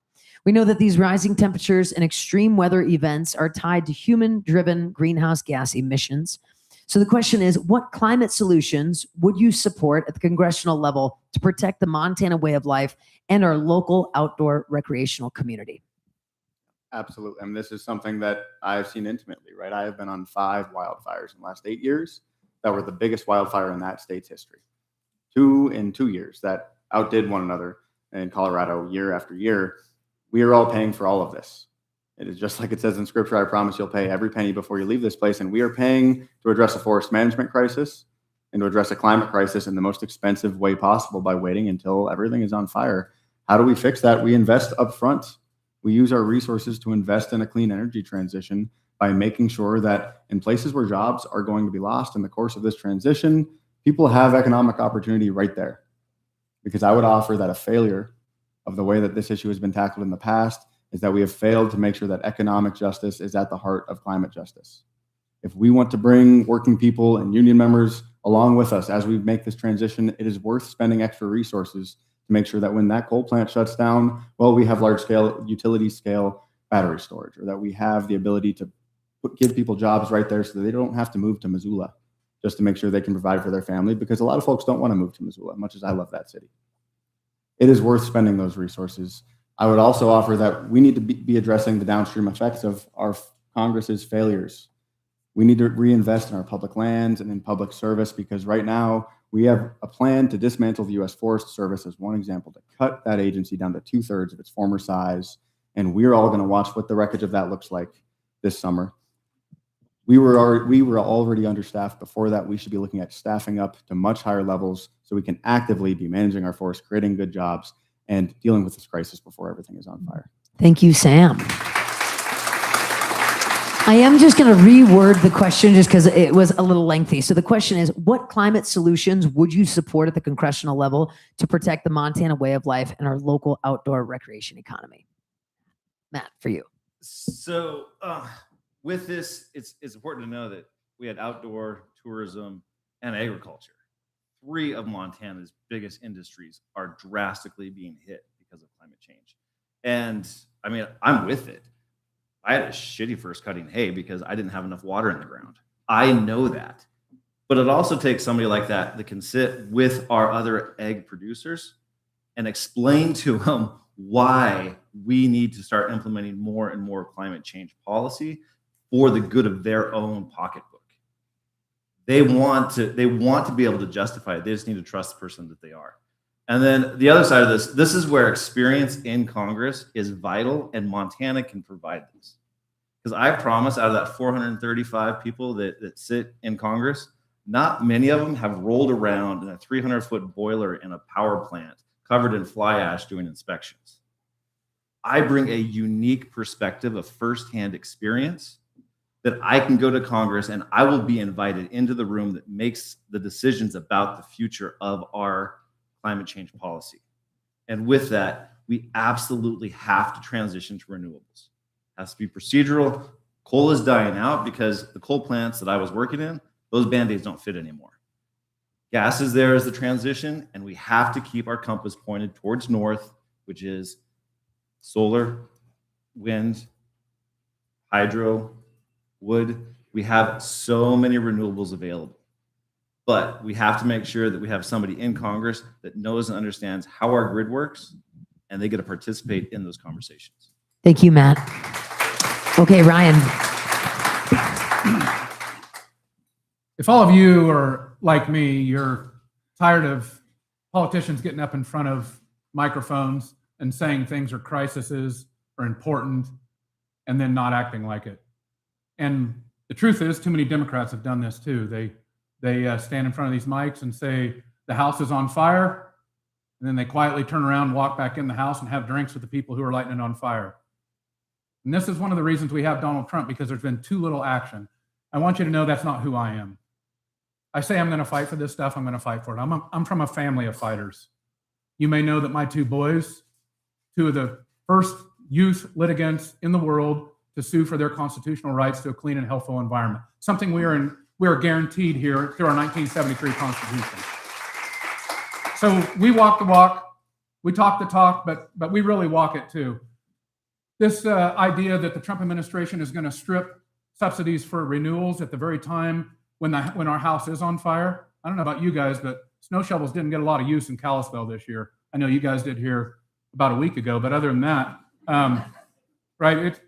We know that these rising temperatures and extreme weather events are tied to human-driven greenhouse gas emissions. So the question is, what climate solutions would you support at the congressional level to protect the Montana way of life and our local outdoor recreational community? Absolutely. I mean, this is something that I've seen intimately, right? I have been on 5 wildfires in the last 8 years that were the biggest wildfire in that state's history. 2 in 2 years that outdid one another in Colorado year after year. We are all paying for all of this. It is just like it says in scripture, I promise you'll pay every penny before you leave this place. And we are paying to address a forest management crisis and to address a climate crisis in the most expensive way possible by waiting until everything is on fire. How do we fix that? We invest up front. We use our resources to invest in a clean energy transition by making sure that in places where jobs are going to be lost in the course of this transition, people have economic opportunity right there. Because I would offer that a failure of the way that this issue has been tackled in the past is that we have failed to make sure that economic justice is at the heart of climate justice. If we want to bring working people and union members along with us as we make this transition, it is worth spending extra resources to make sure that when that coal plant shuts down, well, we have large scale, utility scale battery storage, or that we have the ability to give people jobs right there so that they don't have to move to Missoula just to make sure they can provide for their family, because a lot of folks don't want to move to Missoula, much as I love that city. It is worth spending those resources. I would also offer that we need to be addressing the downstream effects of our Congress's failures. We need to reinvest in our public lands and in public service, because right now we have a plan to dismantle the U.S. Forest Service as one example, to cut that agency down to 2/3 of its former size. And we're all going to watch what the wreckage of that looks like this summer. We were already understaffed before that. We should be looking at staffing up to much higher levels so we can actively be managing our forest, creating good jobs, and dealing with this crisis before everything is on fire. Thank you, Sam. I am just going to reword the question just because it was a little lengthy. So the question is, what climate solutions would you support at the congressional level to protect the Montana way of life and our local outdoor recreation economy? Matt, for you. So with this, it's important to know that we had outdoor tourism and agriculture, 3 of Montana's biggest industries are drastically being hit because of climate change. And I mean, I'm with it. I had a shitty first cutting hay because I didn't have enough water in the ground. I know that. But it also takes somebody like that can sit with our other egg producers and explain to them why we need to start implementing more and more climate change policy for the good of their own pocketbook. They want to be able to justify it. They just need to trust the person that they are. And then the other side of this is where experience in Congress is vital, and Montana can provide this. Because I promise, out of that 435 people that sit in Congress, not many of them have rolled around in a 300-foot boiler in a power plant covered in fly ash doing inspections. I bring a unique perspective of firsthand experience that I can go to Congress and I will be invited into the room that makes the decisions about the future of our climate change policy. And with that, we absolutely have to transition to renewables. It has to be procedural. Coal is dying out because the coal plants that I was working in, those Band-Aids don't fit anymore. Gas is there as the transition, and we have to keep our compass pointed towards north, which is solar, wind, hydro, wood. We have so many renewables available. But we have to make sure that we have somebody in Congress that knows and understands how our grid works, and they get to participate in those conversations. Thank you, Matt. Okay, Ryan. If all of you are like me, you're tired of politicians getting up in front of microphones and saying things are crises or important and then not acting like it. And the truth is, too many Democrats have done this too. They stand in front of these mics and say the house is on fire, and then they quietly turn around, walk back in the house, and have drinks with the people who are lighting it on fire. And this is one of the reasons we have Donald Trump, because there's been too little action. I want you to know that's not who I am. I say I'm going to fight for this stuff. I'm going to fight for it. I'm from a family of fighters. You may know that my two boys, two of the first youth litigants in the world to sue for their constitutional rights to a clean and healthful environment, something we are guaranteed here through our 1973 Constitution. So we walk the walk, we talk the talk, but we really walk it too. This idea that the Trump administration is going to strip subsidies for renewals at the very time when our house is on fire. I don't know about you guys, but snow shovels didn't get a lot of use in Kalispell this year. I know you guys did here about a week ago, but other than that, right?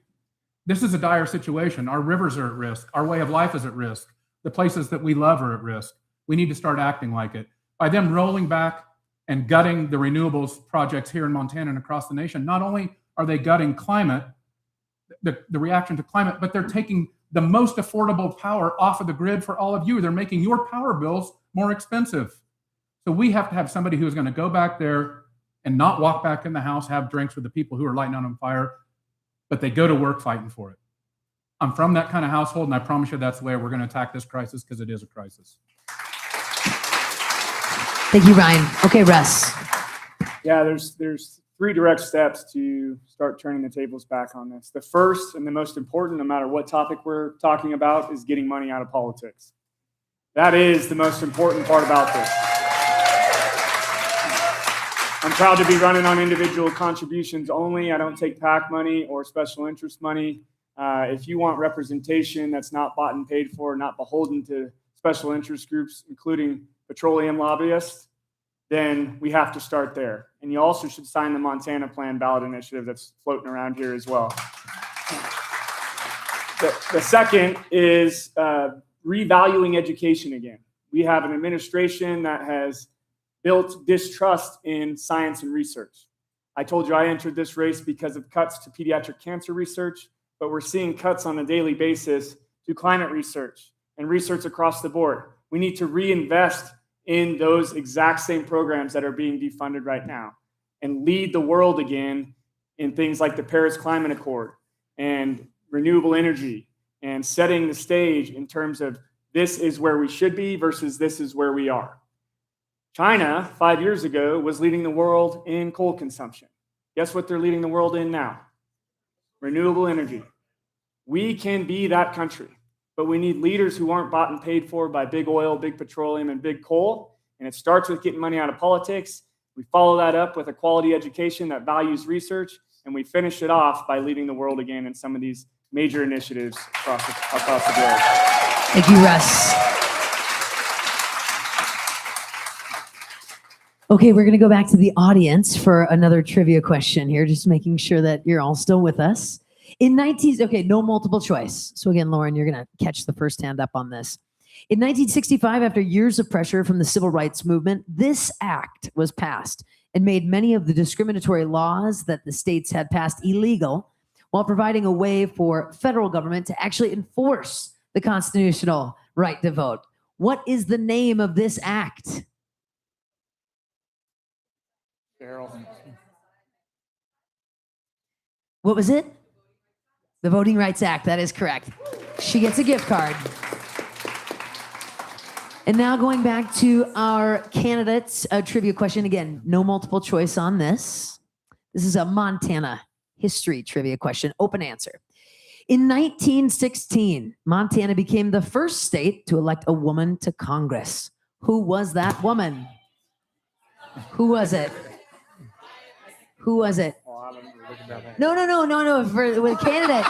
This is a dire situation. Our rivers are at risk. Our way of life is at risk. The places that we love are at risk. We need to start acting like it. By them rolling back and gutting the renewables projects here in Montana and across the nation, not only are they gutting climate, the reaction to climate, but they're taking the most affordable power off of the grid for all of you. They're making your power bills more expensive. So we have to have somebody who's going to go back there and not walk back in the house, have drinks with the people who are lighting on fire, but they go to work fighting for it. I'm from that kind of household, and I promise you that's the way we're going to attack this crisis, because it is a crisis. Thank you, Ryan. Okay, Russ. Yeah, there's 3 direct steps to start turning the tables back on this. The first and the most important, no matter what topic we're talking about, is getting money out of politics. That is the most important part about this. I'm proud to be running on individual contributions only. I don't take PAC money or special interest money. If you want representation that's not bought and paid for, not beholden to special interest groups, including petroleum lobbyists, then we have to start there. And you also should sign the Montana Plan ballot initiative that's floating around here as well. The second is revaluing education again. We have an administration that has built distrust in science and research. I told you I entered this race because of cuts to pediatric cancer research, but we're seeing cuts on a daily basis to climate research and research across the board. We need to reinvest in those exact same programs that are being defunded right now and lead the world again in things like the Paris Climate Accord and renewable energy, and setting the stage in terms of this is where we should be versus this is where we are. China, 5 years ago, was leading the world in coal consumption. Guess what they're leading the world in now? Renewable energy. We can be that country, but we need leaders who aren't bought and paid for by big oil, big petroleum, and big coal, And it starts with getting money out of politics. We follow that up with a quality education that values research, and we finish it off by leading the world again in some of these major initiatives across the globe. Thank you, Russ. Okay, we're going to go back to the audience for another trivia question here, just making sure that you're all still with us. Okay, no multiple choice. So again, Lauren, you're going to catch the first hand up on this. In 1965, after years of pressure from the civil rights movement, this act was passed and made many of the discriminatory laws that the states had passed illegal, while providing a way for federal government to actually enforce the constitutional right to vote. What is the name of this act? What was it? The Voting Rights Act. That is correct. She gets a gift card. And now going back to our candidates trivia question. Again, no multiple choice on this. This is a Montana history trivia question. Open answer. In 1916, Montana became the first state to elect a woman to Congress. Who was that woman? Who was it? Who was it? No. For the candidate.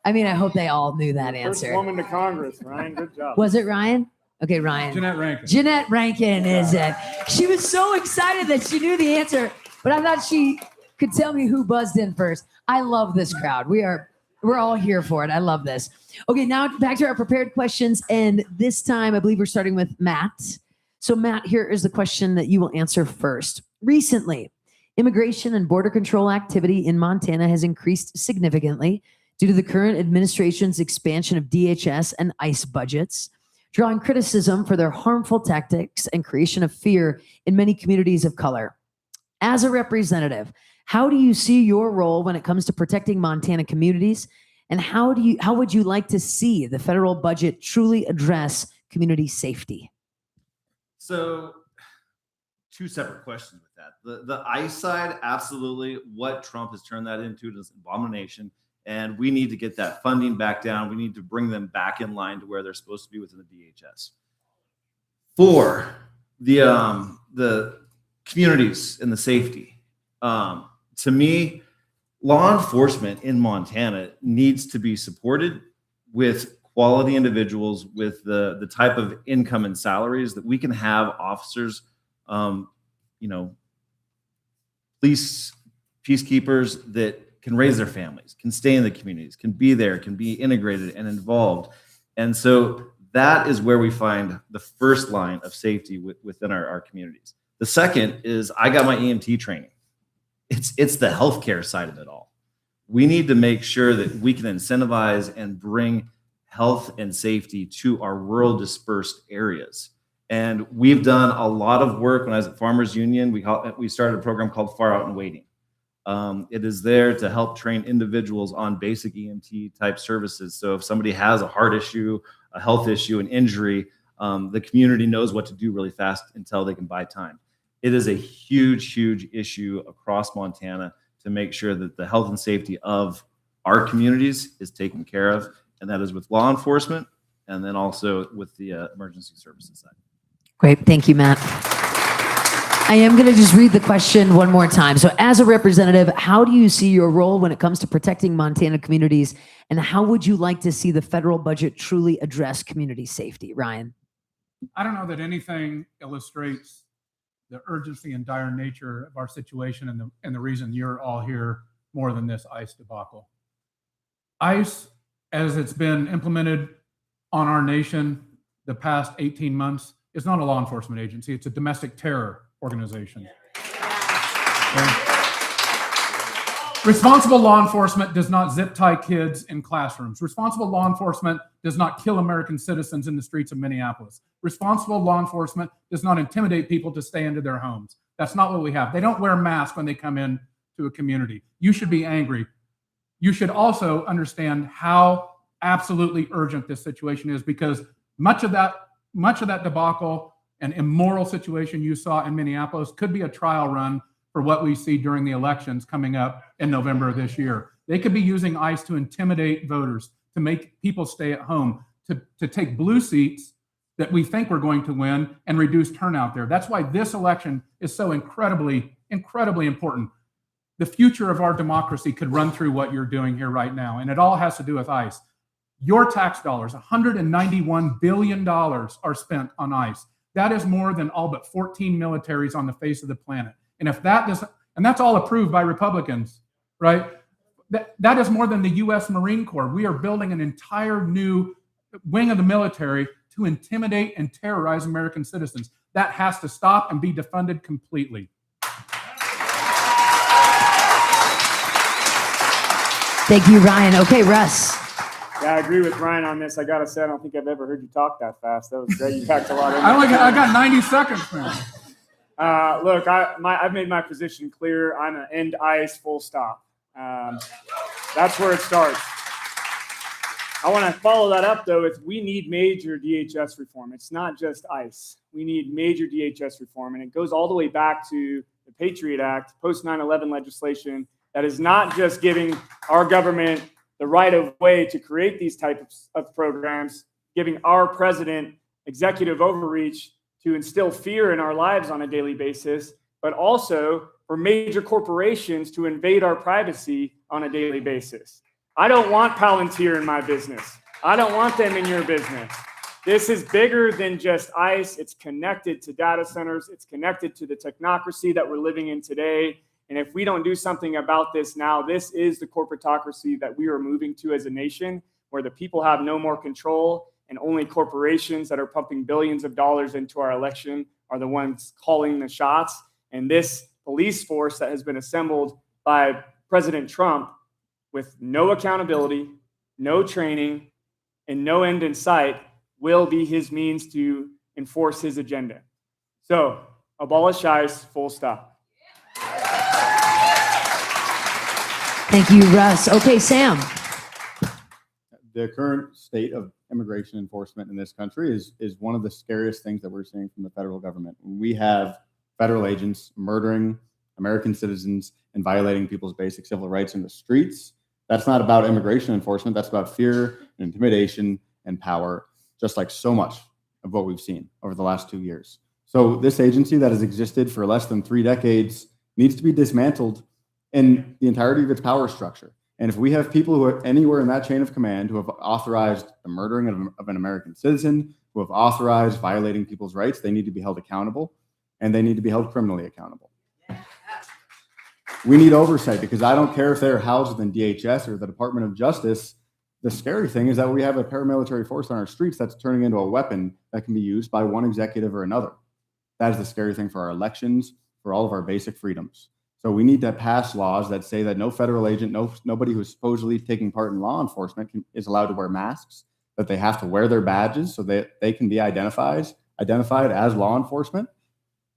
I mean, I hope they all knew that answer. First woman to Congress, Ryan. Good job. Was it Ryan? Okay, Ryan. Jeanette Rankin. Jeanette Rankin is it. She was so excited that she knew the answer, but I thought she could tell me who buzzed in first. I love this crowd. We're all here for it. I love this. Okay, now back to our prepared questions, and this time I believe we're starting with Matt. So Matt, here is the question that you will answer first. Recently, immigration and border control activity in Montana has increased significantly due to the current administration's expansion of DHS and ICE budgets, drawing criticism for their harmful tactics and creation of fear in many communities of color. As a representative, how do you see your role when it comes to protecting Montana communities? And how would you like to see the federal budget truly address community safety? So, two separate questions with that. The ICE side, absolutely. What Trump has turned that into is an abomination. And we need to get that funding back down. We need to bring them back in line to where they're supposed to be within the DHS. For the communities and the safety, to me, law enforcement in Montana needs to be supported with quality individuals with the type of income and salaries that we can have officers, police, peacekeepers that can raise their families, can stay in the communities, can be there, can be integrated and involved. And so that is where we find the first line of safety within our communities. The second is I got my EMT training. It's the healthcare side of it all. We need to make sure that we can incentivize and bring health and safety to our rural dispersed areas. And we've done a lot of work. When I was at Farmers Union, we started a program called Far Out and Waiting. It is there to help train individuals on basic EMT type services. So if somebody has a heart issue, a health issue, an injury, the community knows what to do really fast until they can buy time. It is a huge, huge issue across Montana to make sure that the health and safety of our communities is taken care of. And that is with law enforcement and then also with the emergency services side. Great. Thank you, Matt. I am going to just read the question one more time. So as a representative, how do you see your role when it comes to protecting Montana communities? And how would you like to see the federal budget truly address community safety? Ryan? I don't know that anything illustrates the urgency and dire nature of our situation and the reason you're all here more than this ICE debacle. ICE, as it's been implemented on our nation the past 18 months, is not a law enforcement agency. It's a domestic terror organization. Okay? Responsible law enforcement does not zip tie kids in classrooms. Responsible law enforcement does not kill American citizens in the streets of Minneapolis. Responsible law enforcement does not intimidate people to stay into their homes. That's not what we have. They don't wear masks when they come in to a community. You should be angry. You should also understand how absolutely urgent this situation is, because much of that debacle and immoral situation you saw in Minneapolis could be a trial run for what we see during the elections coming up in November of this year. They could be using ICE to intimidate voters, to make people stay at home, to take blue seats that we think we're going to win and reduce turnout there. That's why this election is so incredibly important. The future of our democracy could run through what you're doing here right now, and it all has to do with ICE. Your tax dollars, $191 billion are spent on ICE. That is more than all but 14 militaries on the face of the planet. And if that doesn't, and that's all approved by Republicans, right? That is more than the U.S. Marine Corps. We are building an entire new wing of the military to intimidate and terrorize American citizens. That has to stop and be defunded completely. Thank you, Ryan. Okay, Russ. Yeah, I agree with Ryan on this. I gotta say, I don't think I've ever heard you talk that fast. That was great. You packed a lot in. I got 90 seconds, man. Look, I've made my position clear. I'm an end ICE, full stop. That's where it starts. I want to follow that up, though, with we need major DHS reform. It's not just ICE. We need major DHS reform, and it goes all the way back to the Patriot Act, post 9/11 legislation that is not just giving our government the right of way to create these types of programs, giving our president executive overreach to instill fear in our lives on a daily basis, but also for major corporations to invade our privacy on a daily basis. I don't want Palantir in my business. I don't want them in your business. This is bigger than just ICE. It's connected to data centers. It's connected to the technocracy that we're living in today. And if we don't do something about this now, this is the corporatocracy that we are moving to as a nation, where the people have no more control and only corporations that are pumping billions of dollars into our election are the ones calling the shots. And this police force that has been assembled by President Trump with no accountability, no training, and no end in sight will be his means to enforce his agenda. So, abolish ICE, full stop. Thank you, Russ. Okay, Sam. The current state of immigration enforcement in this country is one of the scariest things that we're seeing from the federal government. We have federal agents murdering American citizens and violating people's basic civil rights in the streets. That's not about immigration enforcement. That's about fear and intimidation and power, just like so much of what we've seen over the last 2 years. So this agency that has existed for less than 3 decades needs to be dismantled in the entirety of its power structure. And if we have people who are anywhere in that chain of command who have authorized the murdering of an American citizen, who have authorized violating people's rights, they need to be held accountable, and they need to be held criminally accountable. We need oversight, because I don't care if they're housed in DHS or the Department of Justice. The scary thing is that we have a paramilitary force on our streets that's turning into a weapon that can be used by one executive or another. That is the scary thing for our elections, for all of our basic freedoms. So we need to pass laws that say that no federal agent, nobody who's supposedly taking part in law enforcement is allowed to wear masks, that they have to wear their badges so that they can be identified as law enforcement,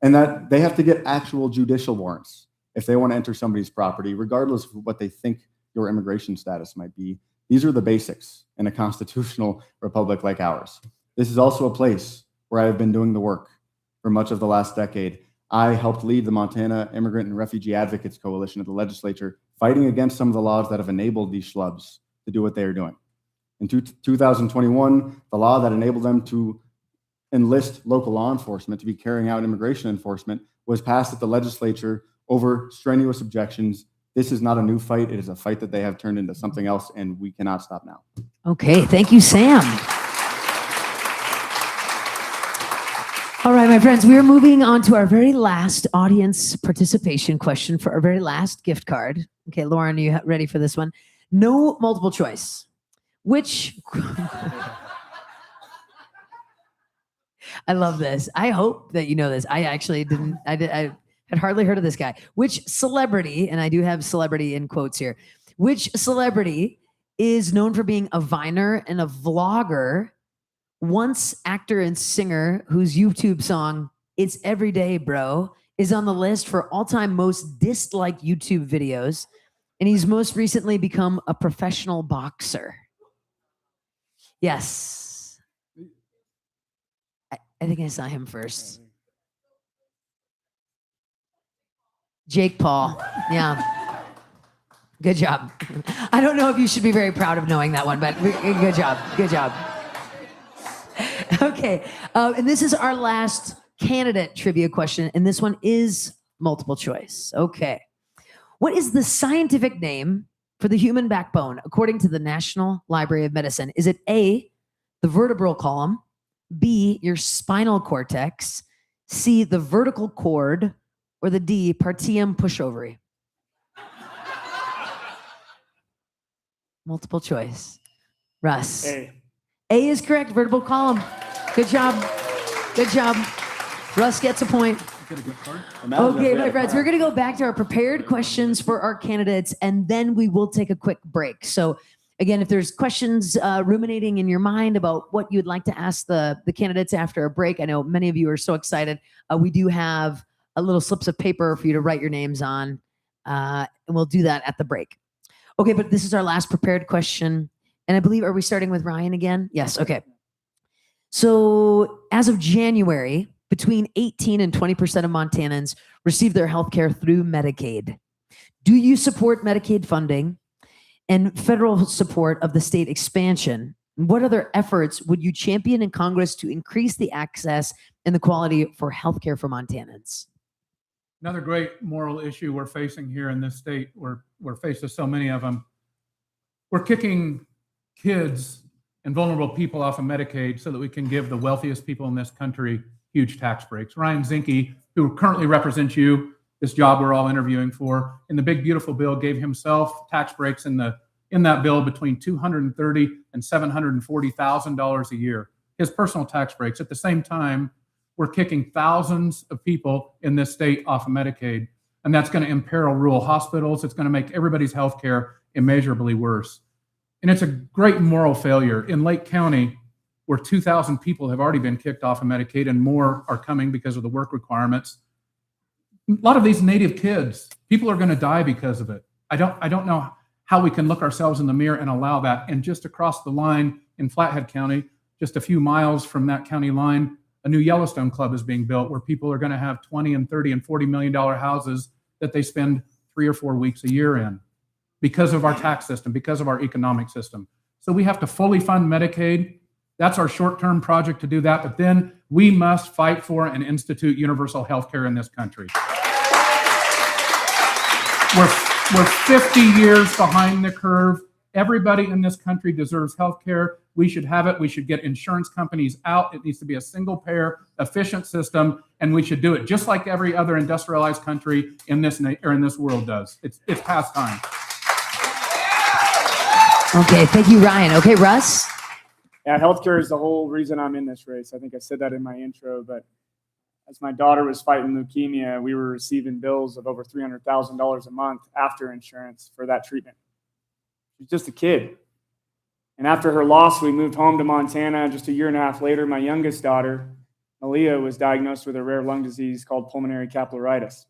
and that they have to get actual judicial warrants if they want to enter somebody's property, regardless of what they think your immigration status might be. These are the basics in a constitutional republic like ours. This is also a place where I have been doing the work for much of the last decade. I helped lead the Montana Immigrant and Refugee Advocates Coalition at the legislature, fighting against some of the laws that have enabled these schlubs to do what they are doing. In 2021, the law that enabled them to enlist local law enforcement to be carrying out immigration enforcement was passed at the legislature over strenuous objections. This is not a new fight. It is a fight that they have turned into something else, and we cannot stop now. Okay, thank you, Sam. All right, my friends, we are moving on to our very last audience participation question for our very last gift card. Okay, Lauren, are you ready for this one? No multiple choice. Which... I love this. I hope that you know this. I actually didn't. I had hardly heard of this guy. Which celebrity, and I do have celebrity in quotes here, which celebrity is known for being a Viner and a vlogger, once actor and singer whose YouTube song, It's Everyday Bro, is on the list for all-time most disliked YouTube videos, and he's most recently become a professional boxer. Yes. I think I saw him first. Jake Paul. Yeah. Good job. I don't know if you should be very proud of knowing that one, but good job. Good job. Okay. And this is our last candidate trivia question. And this one is multiple choice. Okay. What is the scientific name for the human backbone according to the National Library of Medicine? Is it A, the vertebral column, B, your spinal cortex, C, the vertical cord, or the D, partium pushovary? Multiple choice. Russ. A. A is correct, vertebral column. Good job. Good job. Russ gets a point. Okay, my friends, we're going to go back to our prepared questions for our candidates, and then we will take a quick break. So again, if there's questions ruminating in your mind about what you'd like to ask the candidates after a break, I know many of you are so excited. We do have a little slips of paper for you to write your names on, and we'll do that at the break. Okay, but this is our last prepared question. And I believe, are we starting with Ryan again? Yes, okay. So as of January, between 18 and 20% of Montanans receive their health care through Medicaid. Do you support Medicaid funding and federal support of the state expansion? What other efforts would you champion in Congress to increase the access and the quality for health care for Montanans? Another great moral issue we're facing here in this state, we're faced with so many of them. We're kicking kids and vulnerable people off of Medicaid so that we can give the wealthiest people in this country huge tax breaks. Ryan Zinke, who currently represents you, this job we're all interviewing for, in the big beautiful bill, gave himself tax breaks in that bill between $230,000 and $740,000 a year. His personal tax breaks. At the same time, we're kicking thousands of people in this state off of Medicaid, and that's going to imperil rural hospitals. It's going to make everybody's health care immeasurably worse. And it's a great moral failure. In Lake County, where 2,000 people have already been kicked off of Medicaid and more are coming because of the work requirements, a lot of these native kids, people are going to die because of it. I don't know how we can look ourselves in the mirror and allow that. And just across the line in Flathead County, just a few miles from that county line, a new Yellowstone club is being built where people are going to have $20 and $30 and $40 million houses that they spend 3 or 4 weeks a year in because of our tax system, because of our economic system. So we have to fully fund Medicaid. That's our short-term project to do that. But then we must fight for and institute universal health care in this country. We're 50 years behind the curve. Everybody in this country deserves health care. We should have it. We should get insurance companies out. It needs to be a single-payer, efficient system, and we should do it just like every other industrialized country in this world does. It's past time. Okay, thank you, Ryan. Okay, Russ? Yeah, healthcare is the whole reason I'm in this race. I think I said that in my intro, but as my daughter was fighting leukemia, we were receiving bills of over $300,000 a month after insurance for that treatment. She was just a kid. And after her loss, we moved home to Montana. Just a year and a half later, my youngest daughter, Malia, was diagnosed with a rare lung disease called pulmonary capillaritis.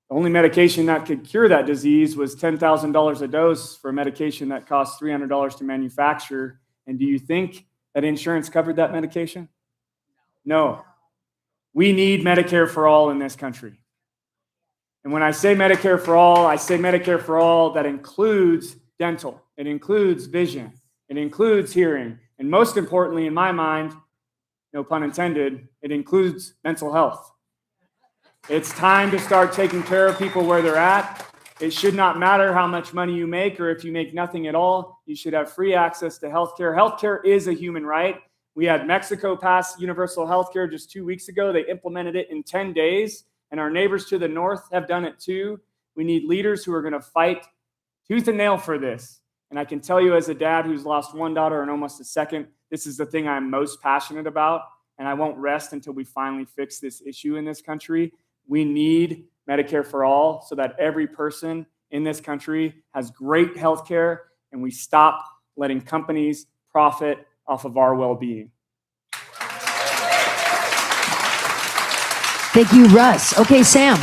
The only medication that could cure that disease was $10,000 a dose for a medication that costs $300 to manufacture. And do you think that insurance covered that medication? No. We need Medicare for all in this country. And when I say Medicare for all, I say Medicare for all that includes dental. It includes vision. It includes hearing. And most importantly, in my mind, no pun intended, it includes mental health. It's time to start taking care of people where they're at. It should not matter how much money you make or if you make nothing at all. You should have free access to healthcare. Healthcare is a human right. We had Mexico pass universal healthcare just 2 weeks ago. They implemented it in 10 days, and our neighbors to the north have done it too. We need leaders who are going to fight tooth and nail for this. And I can tell you as a dad who's lost one daughter and almost a second, this is the thing I'm most passionate about, and I won't rest until we finally fix this issue in this country. We need Medicare for all so that every person in this country has great health care, and we stop letting companies profit off of our well-being. Thank you, Russ. Okay, Sam.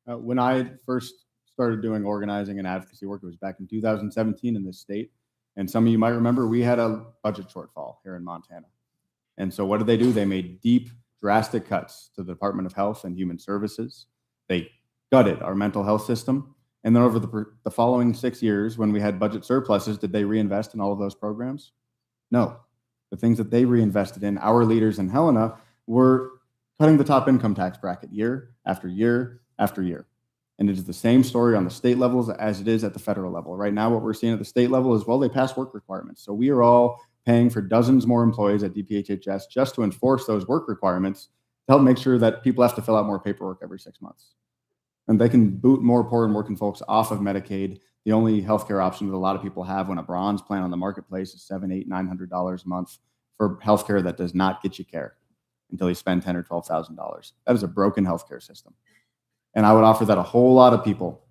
When I first started doing organizing and advocacy work, it was back in 2017 in this state. And some of you might remember we had a budget shortfall here in Montana. And so what did they do? They made deep, drastic cuts to the Department of Health and Human Services. They gutted our mental health system. And then over the following 6 years, when we had budget surpluses, did they reinvest in all of those programs? No. the things that they reinvested in, our leaders in Helena, were cutting the top income tax bracket year after year after year. And it is the same story on the state levels as it is at the federal level. Right now, what we're seeing at the state level is, well, they pass work requirements. So we are all paying for dozens more employees at DPHHS just to enforce those work requirements to help make sure that people have to fill out more paperwork every 6 months. And they can boot more poor and working folks off of Medicaid. The only healthcare option that a lot of people have when a bronze plan on the marketplace is $700, $800, $900 a month for healthcare that does not get you care until you spend $10,000 or $12,000. That is a broken healthcare system. And I would offer that a whole lot of people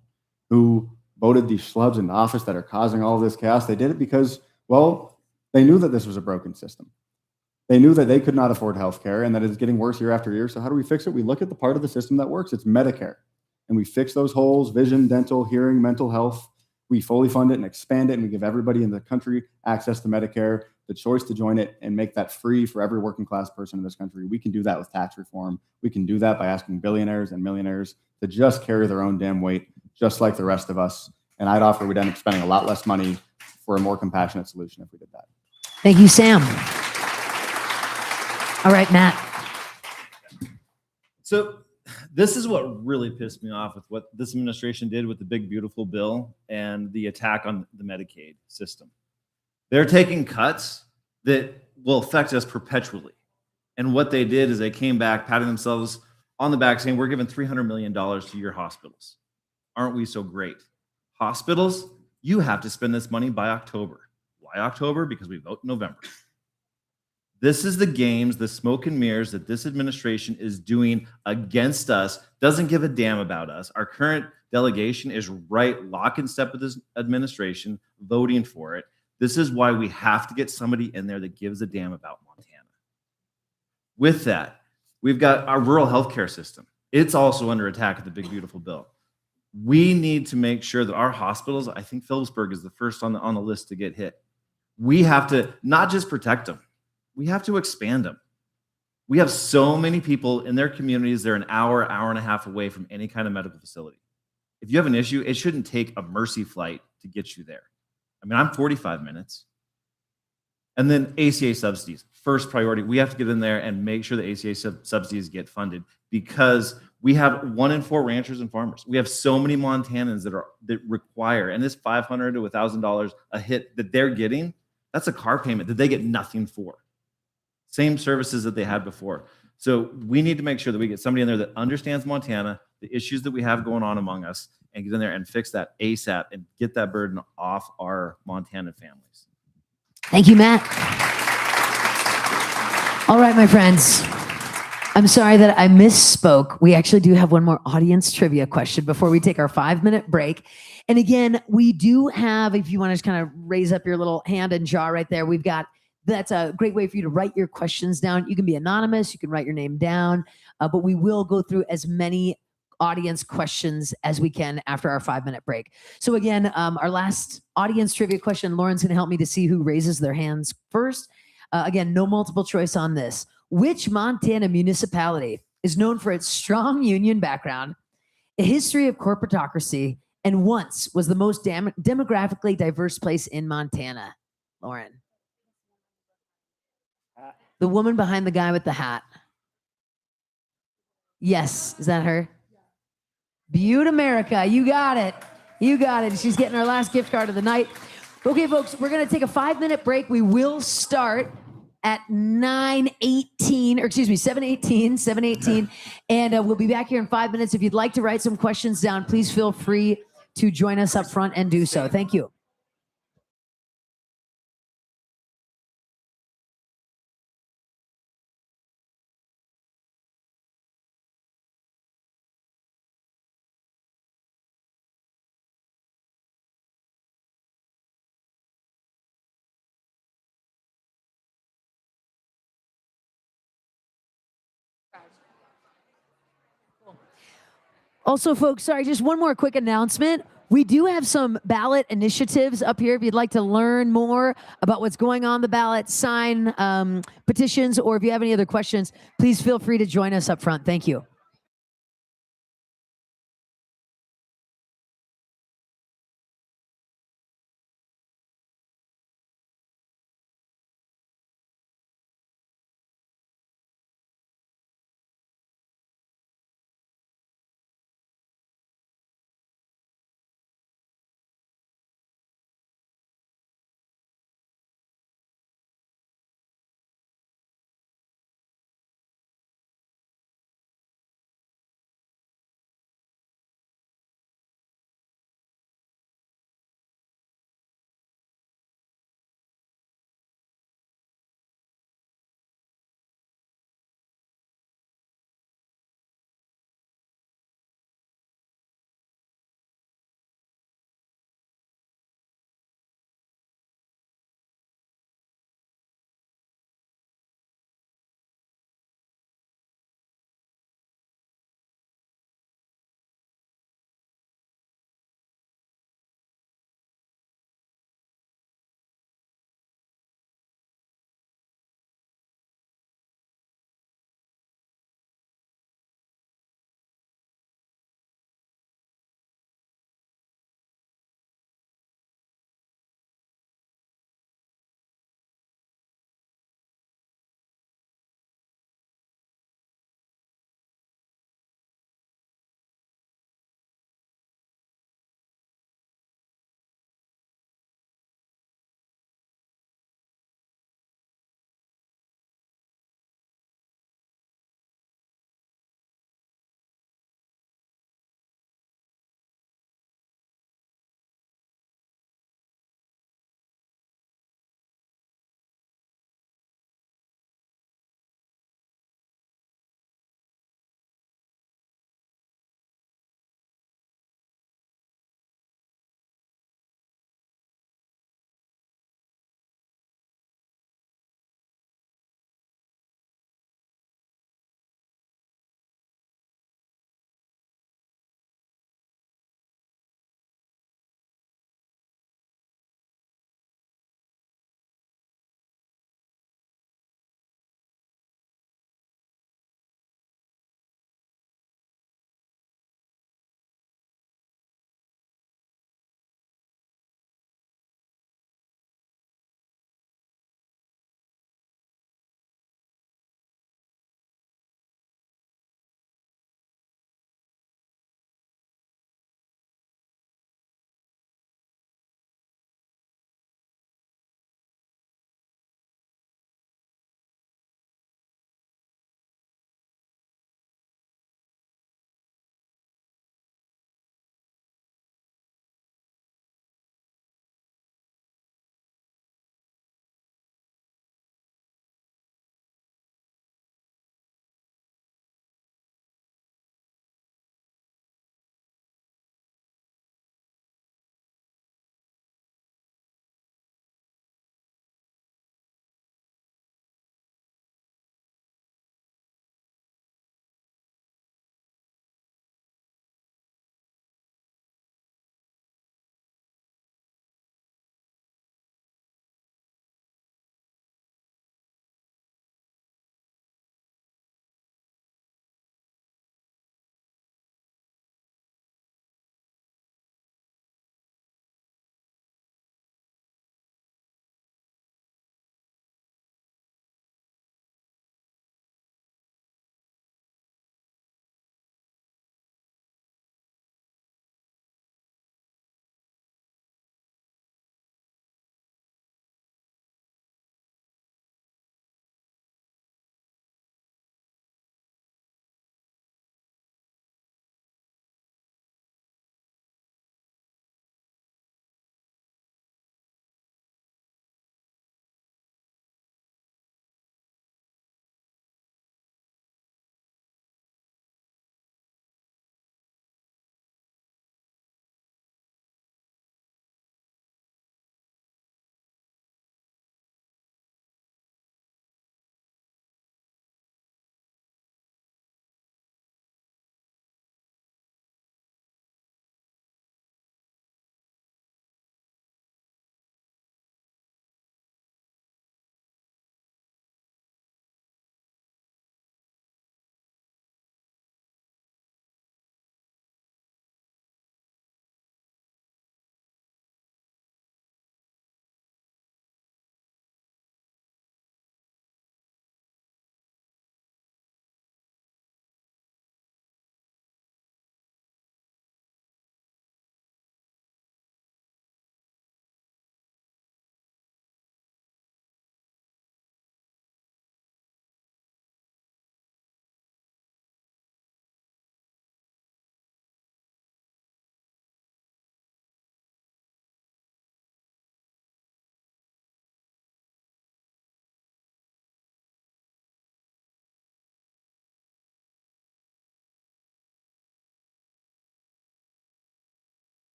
who voted these schlubs into office that are causing all of this chaos, they did it because, well, they knew that this was a broken system. They knew that they could not afford healthcare and that it's getting worse year after year. So how do we fix it? We look at the part of the system that works. It's Medicare. And we fix those holes: vision, dental, hearing, mental health. We fully fund it and expand it, and we give everybody in the country access to Medicare, the choice to join it, and make that free for every working class person in this country. We can do that with tax reform. We can do that by asking billionaires and millionaires to just carry their own damn weight, just like the rest of us. And I'd offer we'd end up spending a lot less money for a more compassionate solution if we did that. Thank you, Sam. All right, Matt. So this is what really pissed me off with what this administration did with the big, beautiful bill and the attack on the Medicaid system. They're taking cuts that will affect us perpetually. And what they did is they came back, patting themselves on the back, saying, we're giving $300 million to your hospitals. Aren't we so great? Hospitals, you have to spend this money by October. Why October? Because we vote in November. This is the games, the smoke and mirrors that this administration is doing against us, doesn't give a damn about us. Our current delegation is right lock in step with this administration, voting for it. This is why we have to get somebody in there that gives a damn about Montana. With that, we've got our rural healthcare system. It's also under attack at the big, beautiful bill. We need to make sure that our hospitals, I think Phillipsburg is the first on the list to get hit. We have to not just protect them, we have to expand them. We have so many people in their communities, they're an hour and a half away from any kind of medical facility. If you have an issue, it shouldn't take a Mercy flight to get you there. I mean, I'm 45 minutes. And then ACA subsidies, first priority. We have to get in there and make sure the ACA subsidies get funded because we have 1 in 4 ranchers and farmers. We have so many Montanans that require, and this $500 to $1,000 a hit that they're getting, that's a car payment that they get nothing for. Same services that they had before. So we need to make sure that we get somebody in there that understands Montana, the issues that we have going on among us, and get in there and fix that ASAP and get that burden off our Montana families. Thank you, Matt. All right, my friends. I'm sorry that I misspoke. We actually do have one more audience trivia question before we take our 5-minute break. And again, we do have, if you want to just kind of raise up your little hand and jaw right there, that's a great way for you to write your questions down. You can be anonymous, you can write your name down, but we will go through as many audience questions as we can after our 5-minute break. So again, our last audience trivia question, Lauren's going to help me to see who raises their hands first. Again, no multiple choice on this. Which Montana municipality is known for its strong union background, a history of corporatocracy, and once was the most demographically diverse place in Montana? Lauren. The woman behind the guy with the hat. Yes, is that her? Butte, America. You got it. You got it. She's getting our last gift card of the night. Okay, folks, we're going to take a 5-minute break. We will start at 7:18, and we'll be back here in 5 minutes. If you'd like to write some questions down, please feel free to join us up front and do so. Thank you. Also, folks, sorry, just one more quick announcement. We do have some ballot initiatives up here. If you'd like to learn more about what's going on the ballot, sign petitions, or if you have any other questions, please feel free to join us up front. Thank you.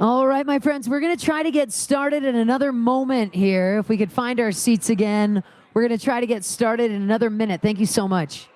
All right, my friends, we're going to try to get started in another moment here. If we could find our seats again, we're going to try to get started in another minute. Thank you so much.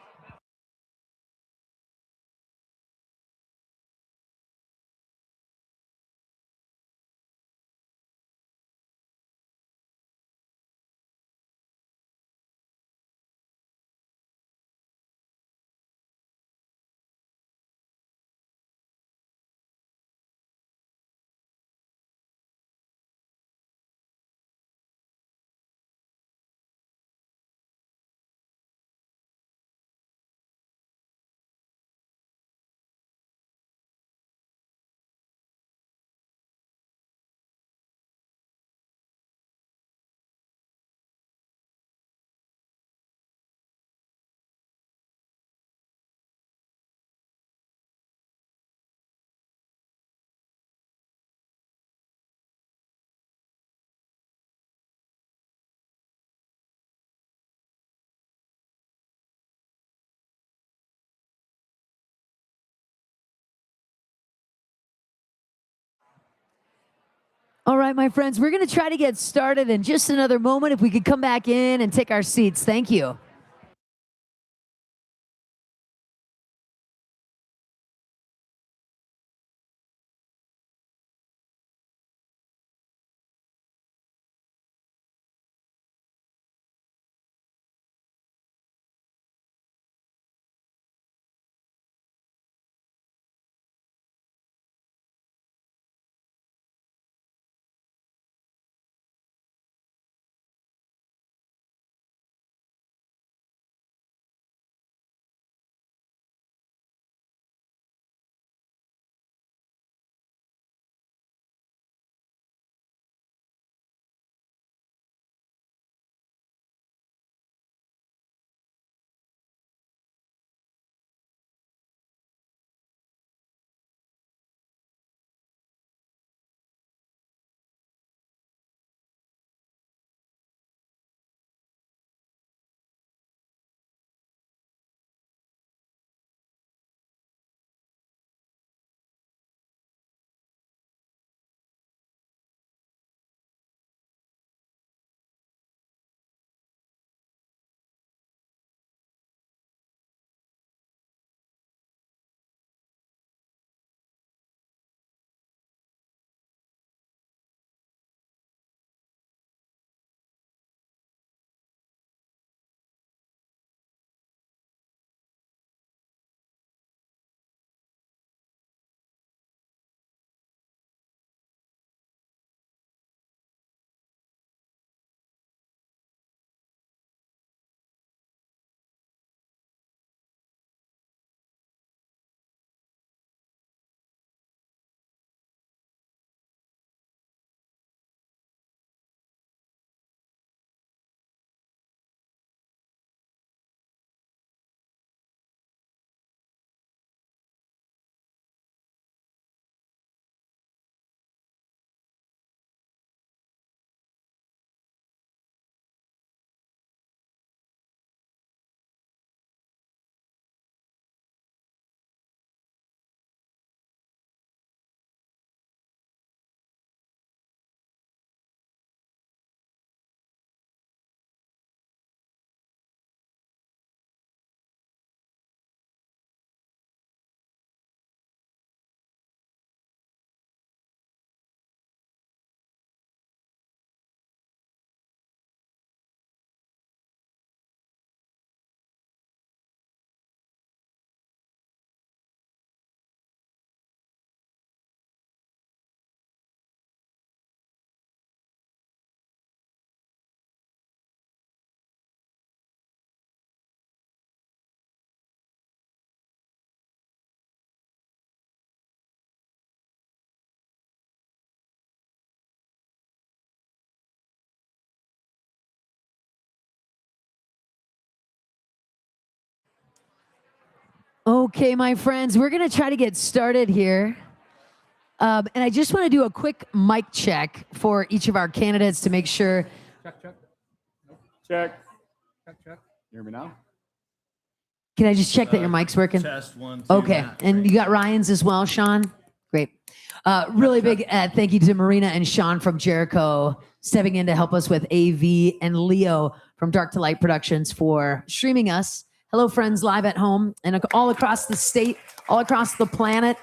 All right, my friends, we're going to try to get started in just another moment. If we could come back in and take our seats. Thank you. Okay, my friends, we're going to try to get started here. And I just want to do a quick mic check for each of our candidates to make sure. Check, check, Check. check, check. You hear me now? Can I just check that your mic's working? Test 1, 2. Okay, and you got Ryan's as well, Sean? Great. Really big thank you to Marina and Sean from Jericho stepping in to help us with AV, and Leo from Dark to Light Productions for streaming us. Hello, friends, live at home and all across the state, all across the planet.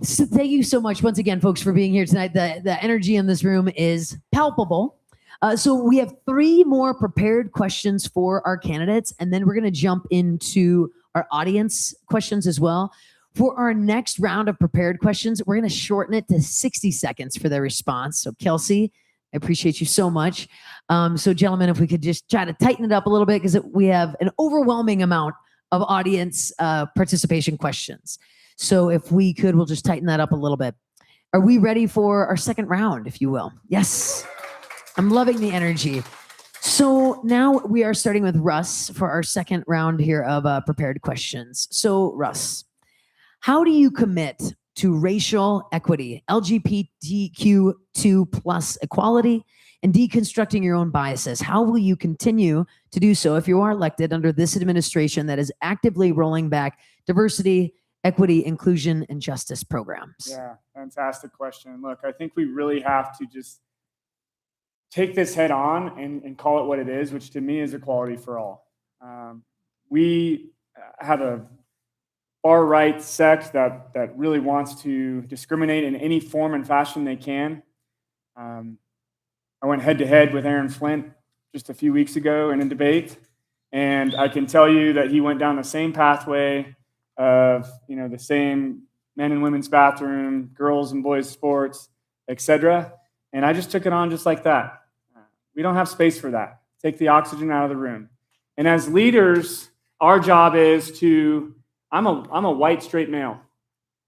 So thank you so much once again, folks, for being here tonight. The energy in this room is palpable. So we have 3 more prepared questions for our candidates, and then we're going to jump into our audience questions as well. For our next round of prepared questions, we're going to shorten it to 60 seconds for their response. So Kelsey, I appreciate you so much. So gentlemen, if we could just try to tighten it up a little bit, because we have an overwhelming amount of audience participation questions. So if we could, we'll just tighten that up a little bit. Are we ready for our second round, if you will? Yes. I'm loving the energy. So now we are starting with Russ for our second round here of prepared questions. So Russ, how do you commit to racial equity, LGBTQ2 plus equality, and deconstructing your own biases? How will you continue to do so if you are elected under this administration that is actively rolling back diversity, equity, inclusion, and justice programs? Yeah, fantastic question. Look, I think we really have to just take this head on and call it what it is, which to me is equality for all. We have a far-right sect that really wants to discriminate in any form and fashion they can. I went head-to-head with Aaron Flint just a few weeks ago in a debate, and I can tell you that he went down the same pathway of, the same men and women's bathroom, girls and boys sports, etc. And I just took it on just like that. We don't have space for that. Take the oxygen out of the room. And as leaders, our job is to, I'm a white straight male.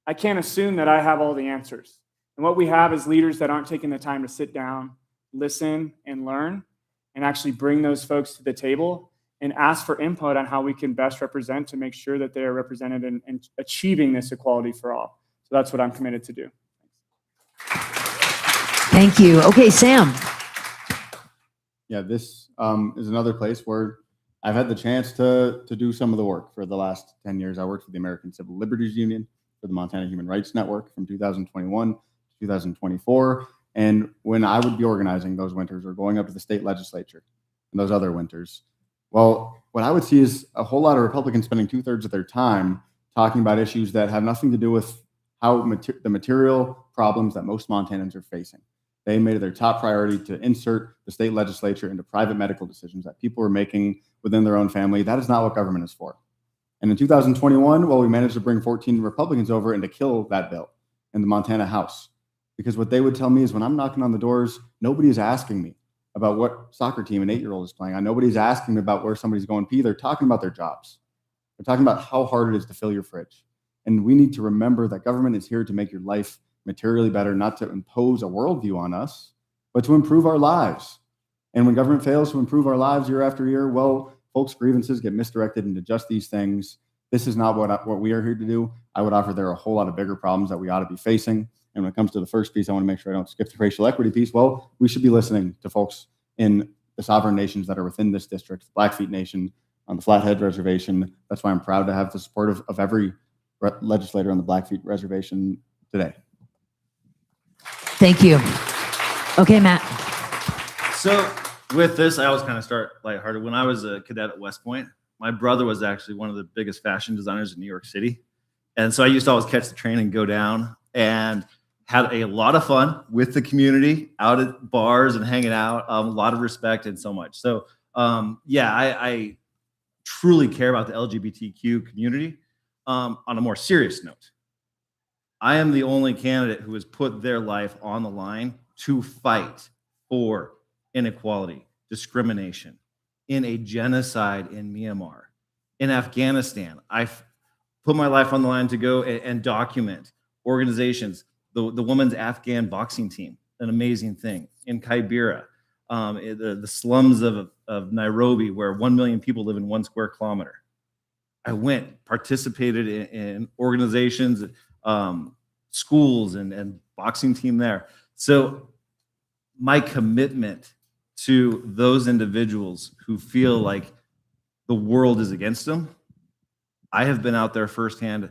I can't assume that I have all the answers. And what we have is leaders that aren't taking the time to sit down, listen, and learn, and actually bring those folks to the table and ask for input on how we can best represent to make sure that they are represented in achieving this equality for all. So that's what I'm committed to do. Thank you. Okay, Sam. Yeah, this is another place where I've had the chance to do some of the work. For the last 10 years, I worked for the American Civil Liberties Union, for the Montana Human Rights Network from 2021 to 2024. And when I would be organizing those winters or going up to the state legislature and those other winters, well, what I would see is a whole lot of Republicans spending 2/3 of their time talking about issues that have nothing to do with how the material problems that most Montanans are facing. They made it their top priority to insert the state legislature into private medical decisions that people are making within their own family. That is not what government is for. And in 2021, well, we managed to bring 14 Republicans over and to kill that bill in the Montana House. Because what they would tell me is when I'm knocking on the doors, nobody is asking me about what soccer team an 8-year-old is playing on. Nobody's asking me about where somebody's going to pee. They're talking about their jobs. They're talking about how hard it is to fill your fridge. And we need to remember that government is here to make your life materially better, not to impose a worldview on us, but to improve our lives. And when government fails to improve our lives year after year, well, folks' grievances get misdirected into just these things. This is not what we are here to do. I would offer there are a whole lot of bigger problems that we ought to be facing. And when it comes to the first piece, I want to make sure I don't skip the racial equity piece. Well, we should be listening to folks in the sovereign nations that are within this district, the Blackfeet Nation on the Flathead Reservation. That's why I'm proud to have the support of every legislator on the Blackfeet Reservation today. Thank you. Okay, Matt. So with this, I always kind of start lighthearted. When I was a cadet at West Point, my brother was actually one of the biggest fashion designers in New York City. And so I used to always catch the train and go down and had a lot of fun with the community, out at bars and hanging out, a lot of respect and so much. So I truly care about the LGBTQ community. On a more serious note, I am the only candidate who has put their life on the line to fight for inequality, discrimination, in a genocide in Myanmar, in Afghanistan. I've put my life on the line to go and document organizations, the women's Afghan boxing team, an amazing thing, in Kibera, the slums of Nairobi, where 1 million people live in 1 square kilometer. I went, participated in organizations, schools and boxing team there. So my commitment to those individuals who feel like the world is against them, I have been out there firsthand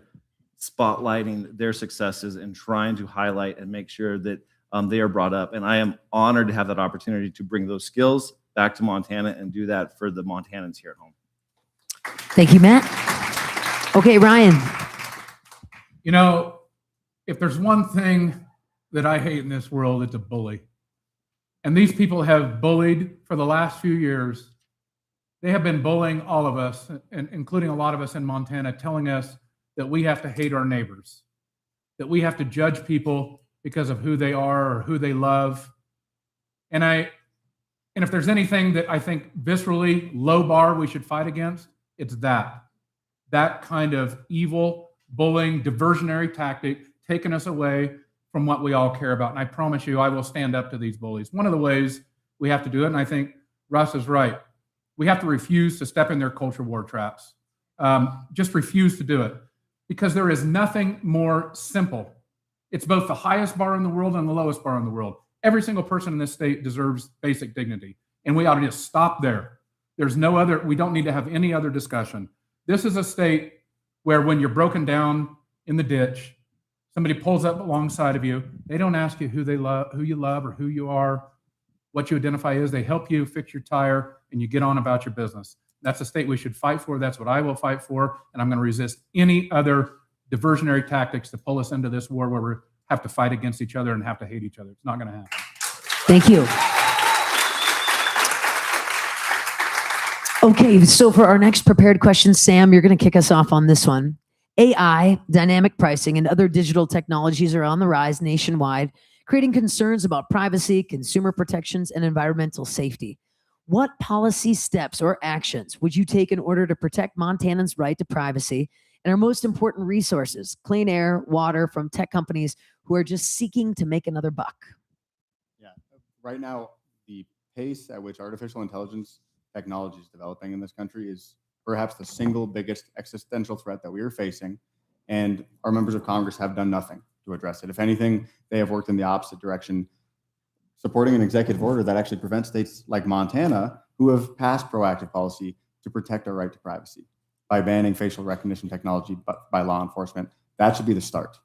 spotlighting their successes and trying to highlight and make sure that they are brought up. And I am honored to have that opportunity to bring those skills back to Montana and do that for the Montanans here at home. Thank you, Matt. Okay, Ryan. You know, if there's one thing that I hate in this world, it's a bully. And these people have bullied for the last few years. They have been bullying all of us, and including a lot of us in Montana, telling us that we have to hate our neighbors, that we have to judge people because of who they are or who they love. And if there's anything that I think viscerally low bar we should fight against, it's that kind of evil, bullying, diversionary tactic taking us away from what we all care about. And I promise you, I will stand up to these bullies. One of the ways we have to do it, and I think Russ is right, we have to refuse to step in their culture war traps. Just refuse to do it, because there is nothing more simple. It's both the highest bar in the world and the lowest bar in the world. Every single person in this state deserves basic dignity, and we ought to just stop there. There's no other, we don't need to have any other discussion. This is a state where when you're broken down in the ditch, somebody pulls up alongside of you, they don't ask you who you love or who you are, what you identify as. They help you fix your tire and you get on about your business. That's a state we should fight for. That's what I will fight for. And I'm going to resist any other diversionary tactics to pull us into this war where we have to fight against each other and have to hate each other. It's not going to happen. Thank you. Okay, so for our next prepared question, Sam, you're going to kick us off on this one. AI, dynamic pricing, and other digital technologies are on the rise nationwide, creating concerns about privacy, consumer protections, and environmental safety. What policy steps or actions would you take in order to protect Montanans' right to privacy and our most important resources, clean air, water, from tech companies who are just seeking to make another buck? Yeah, right now, the pace at which artificial intelligence technology is developing in this country is perhaps the single biggest existential threat that we are facing, and our members of Congress have done nothing to address it. If anything, they have worked in the opposite direction, supporting an executive order that actually prevents states like Montana, who have passed proactive policy to protect our right to privacy by banning facial recognition technology by law enforcement. That should be the start.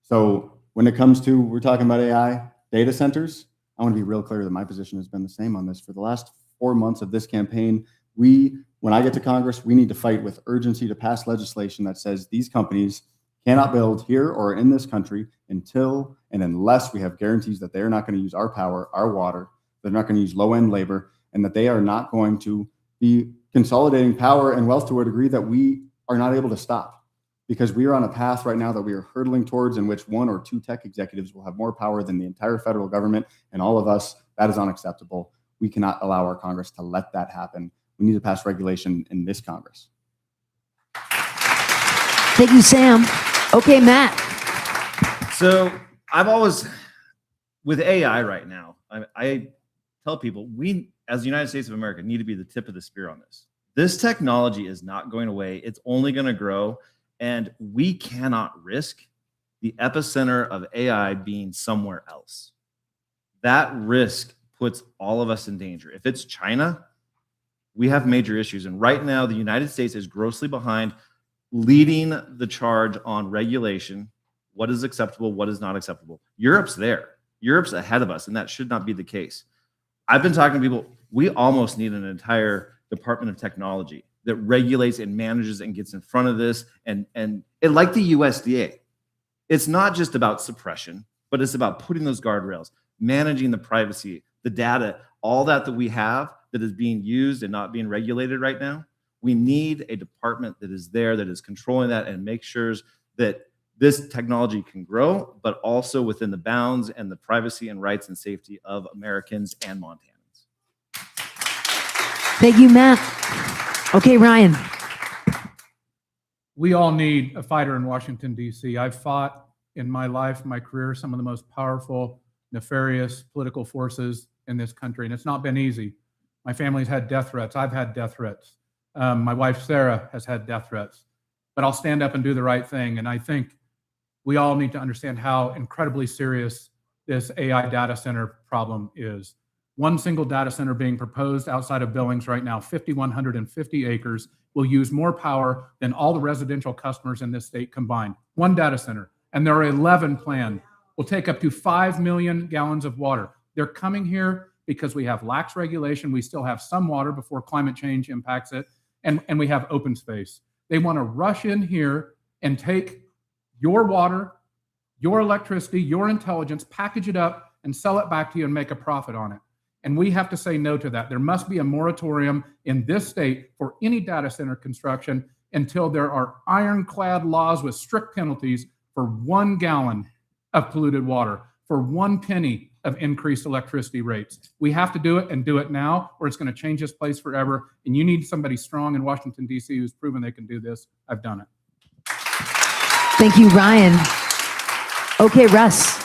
So when it comes to, we're talking about AI data centers, I want to be real clear that my position has been the same on this. For the last 4 months of this campaign, when I get to Congress, we need to fight with urgency to pass legislation that says these companies cannot build here or in this country until and unless we have guarantees that they're not going to use our power, our water, they're not going to use low-end labor, and that they are not going to be consolidating power and wealth to a degree that we are not able to stop. Because we are on a path right now that we are hurtling towards, in which 1 or 2 tech executives will have more power than the entire federal government and all of us. That is unacceptable. We cannot allow our Congress to let that happen. We need to pass regulation in this Congress. Thank you, Sam. Okay, Matt. So I've always, with AI right now, I tell people we, as the United States of America, need to be the tip of the spear on this. This technology is not going away. It's only going to grow. And we cannot risk the epicenter of AI being somewhere else. That risk puts all of us in danger. If it's China, we have major issues. And right now, the United States is grossly behind, leading the charge on regulation. What is acceptable? What is not acceptable? Europe's there. Europe's ahead of us, and that should not be the case. I've been talking to people. We almost need an entire Department of Technology that regulates and manages and gets in front of this. And like the USDA, it's not just about suppression, but it's about putting those guardrails, managing the privacy, the data, all that we have that is being used and not being regulated right now. We need a department that is there, that is controlling that and make sure that this technology can grow, but also within the bounds and the privacy and rights and safety of Americans and Montanans. Thank you, Matt. Okay, Ryan. We all need a fighter in Washington, D.C. I've fought in my life, my career, some of the most powerful, nefarious political forces in this country, and it's not been easy. My family's had death threats. I've had death threats. My wife, Sarah, has had death threats. But I'll stand up and do the right thing. And I think we all need to understand how incredibly serious this AI data center problem is. One single data center being proposed outside of Billings right now, 5,150 acres, will use more power than all the residential customers in this state combined. one data center, and there are 11 planned. Will take up to 5 million gallons of water. They're coming here because we have lax regulation. We still have some water before climate change impacts it, and we have open space. They want to rush in here and take your water, your electricity, your intelligence, package it up, and sell it back to you and make a profit on it. And we have to say no to that. There must be a moratorium in this state for any data center construction until there are ironclad laws with strict penalties for 1 gallon of polluted water, for 1 penny of increased electricity rates. We have to do it, and do it now, or it's going to change this place forever. And you need somebody strong in Washington, D.C. who's proven they can do this. I've done it. Thank you, Ryan. Okay, Russ.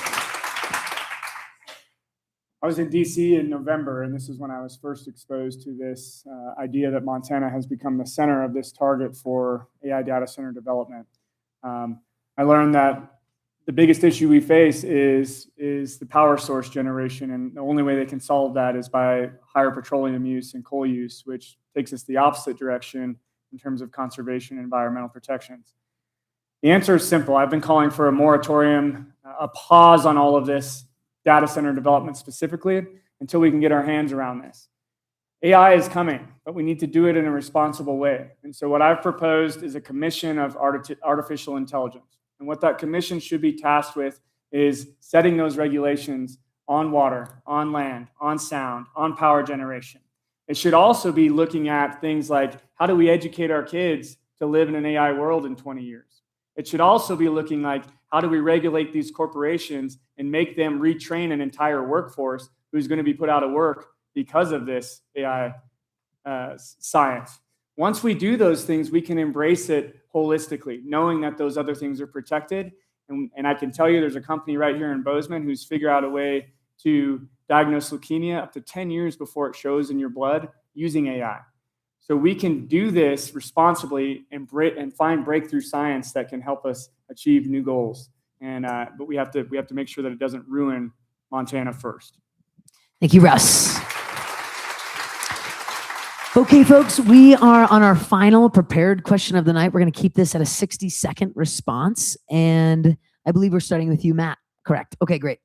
I was in DC in November, and this is when I was first exposed to this idea that Montana has become the center of this target for AI data center development. I learned that the biggest issue we face is the power source generation, and the only way they can solve that is by higher petroleum use and coal use, which takes us the opposite direction in terms of conservation and environmental protections. The answer is simple. I've been calling for a moratorium, a pause on all of this data center development specifically until we can get our hands around this. AI is coming, but we need to do it in a responsible way. And so what I've proposed is a commission of artificial intelligence. And what that commission should be tasked with is setting those regulations on water, on land, on sound, on power generation. It should also be looking at things like, how do we educate our kids to live in an AI world in 20 years? It should also be looking like, how do we regulate these corporations and make them retrain an entire workforce who's going to be put out of work because of this AI science? Once we do those things, we can embrace it holistically, knowing that those other things are protected. And I can tell you there's a company right here in Bozeman who's figured out a way to diagnose leukemia up to 10 years before it shows in your blood using AI. So we can do this responsibly and find breakthrough science that can help us achieve new goals. But we have to make sure that it doesn't ruin Montana first. Thank you, Russ. Okay, folks, we are on our final prepared question of the night. We're going to keep this at a 60-second response. And I believe we're starting with you, Matt. Correct. Okay, great.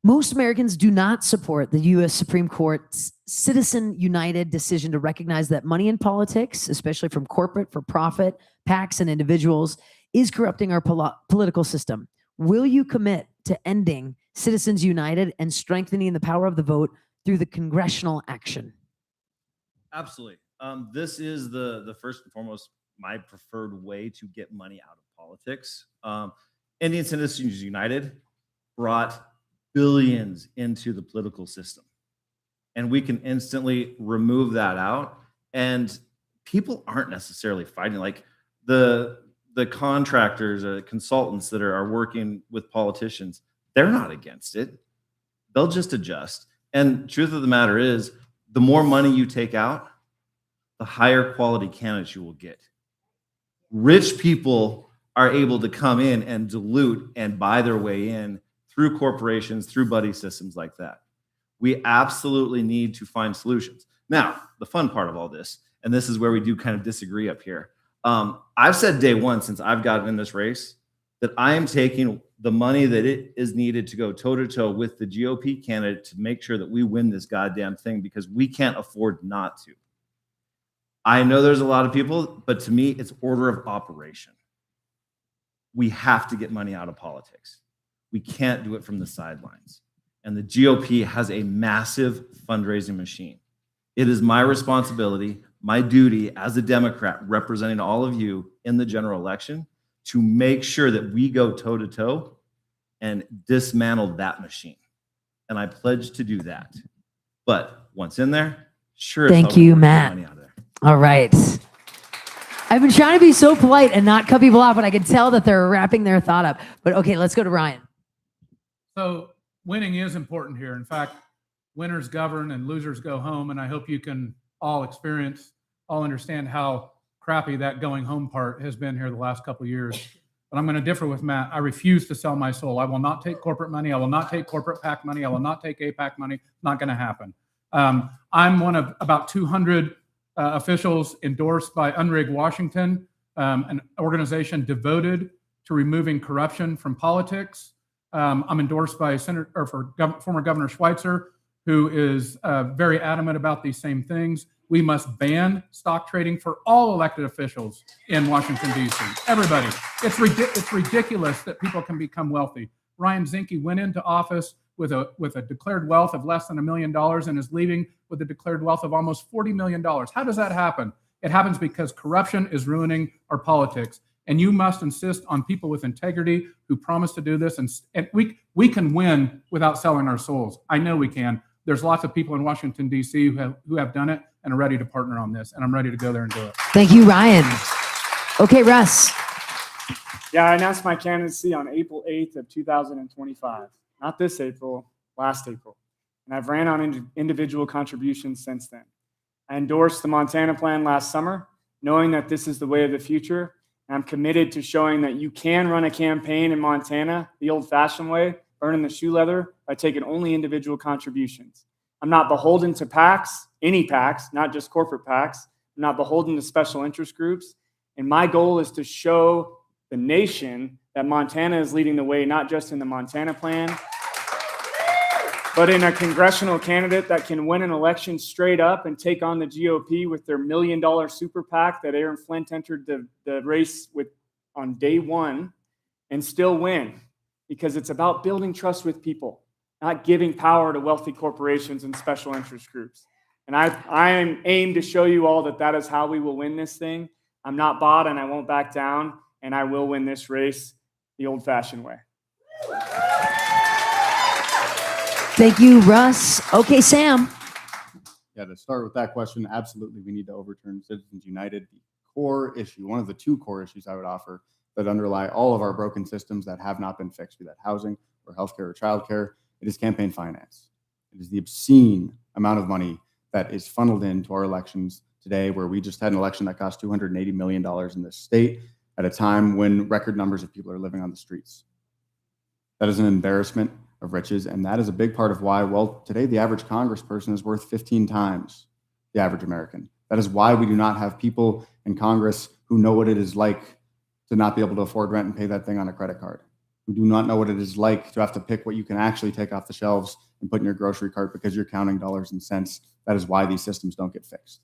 Most Americans do not support the U.S. Supreme Court's Citizen United decision to recognize that money in politics, especially from corporate, for-profit, PACs, and individuals, is corrupting our political system. Will you commit to ending Citizens United and strengthening the power of the vote through the congressional action? Absolutely. This is the first and foremost my preferred way to get money out of politics. Indian Citizens United brought billions into the political system, and we can instantly remove that out. And people aren't necessarily fighting, like the contractors, consultants that are working with politicians. They're not against it. They'll just adjust. And truth of the matter is, the more money you take out, the higher quality candidates you will get. Rich people are able to come in and dilute and buy their way in through corporations, through buddy systems like that. We absolutely need to find solutions. Now, the fun part of all this, and this is where we do kind of disagree up here. I've said day one since I've gotten in this race that I am taking the money that it is needed to go toe-to-toe with the GOP candidate to make sure that we win this goddamn thing, because we can't afford not to. I know there's a lot of people, but to me, it's order of operation. We have to get money out of politics. We can't do it from the sidelines. And the GOP has a massive fundraising machine. It is my responsibility, my duty as a Democrat representing all of you in the general election, to make sure that we go toe-to-toe and dismantle that machine. And I pledge to do that. But once in there, sure. Thank you, Matt. Money out of there. All right. I've been trying to be so polite and not cut people off, but I can tell that they're wrapping their thought up. But okay, let's go to Ryan. So winning is important here. In fact, winners govern and losers go home. And I hope you can all understand how crappy that going home part has been here the last couple of years. But I'm going to differ with Matt. I refuse to sell my soul. I will not take corporate money. I will not take corporate PAC money. I will not take APAC money. Not going to happen. I'm one of about 200 officials endorsed by Unrig Washington, an organization devoted to removing corruption from politics. I'm endorsed by former Governor Schweitzer, who is very adamant about these same things. We must ban stock trading for all elected officials in Washington, D.C. Everybody. It's ridiculous that people can become wealthy. Ryan Zinke went into office with a declared wealth of less than $1 million and is leaving with a declared wealth of almost $40 million. How does that happen? It happens because corruption is ruining our politics. And you must insist on people with integrity who promise to do this. And we can win without selling our souls. I know we can. There's lots of people in Washington, D.C. who have done it and are ready to partner on this. And I'm ready to go there and do it. Thank you, Ryan. Okay, Russ. Yeah, I announced my candidacy on April 8th of 2025. Not this April, last April. And I've ran on individual contributions since then. I endorsed the Montana plan last summer, knowing that this is the way of the future. And I'm committed to showing that you can run a campaign in Montana the old-fashioned way, burning the shoe leather, by taking only individual contributions. I'm not beholden to PACs, any PACs, not just corporate PACs. I'm not beholden to special interest groups. And my goal is to show the nation that Montana is leading the way, not just in the Montana plan, but in a congressional candidate that can win an election straight up and take on the GOP with their $1 million super PAC that Aaron Flint entered the race with on day one and still win, because it's about building trust with people, not giving power to wealthy corporations and special interest groups. And I aim to show you all that is how we will win this thing. I'm not bought and I won't back down, and I will win this race the old-fashioned way. Thank you, Russ. Okay, Sam. Yeah, to start with that question, absolutely we need to overturn Citizens United. The core issue, one of the two core issues I would offer that underlie all of our broken systems that have not been fixed, be that housing or healthcare or childcare, it is campaign finance. It is the obscene amount of money that is funneled into our elections today, where we just had an election that cost $280 million in this state at a time when record numbers of people are living on the streets. That is an embarrassment of riches, and that is a big part of why, well, today the average congressperson is worth 15 times the average American. That is why we do not have people in Congress who know what it is like to not be able to afford rent and pay that thing on a credit card, who do not know what it is like to have to pick what you can actually take off the shelves and put in your grocery cart because you're counting dollars and cents. That is why these systems don't get fixed.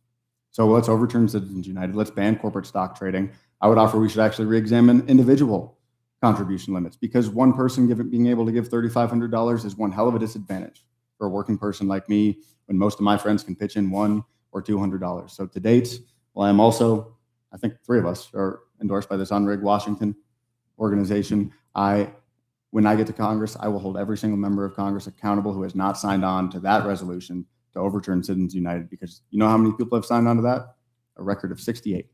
So let's overturn Citizens United. Let's ban corporate stock trading. I would offer we should actually re-examine individual contribution limits, because one person being able to give $3,500 is one hell of a disadvantage for a working person like me, when most of my friends can pitch in $100 or $200. So to date, well, I'm also, I think 3 of us are endorsed by this Unrig Washington organization. When I get to Congress, I will hold every single member of Congress accountable who has not signed on to that resolution to overturn Citizens United, because you know how many people have signed on to that? A record of 68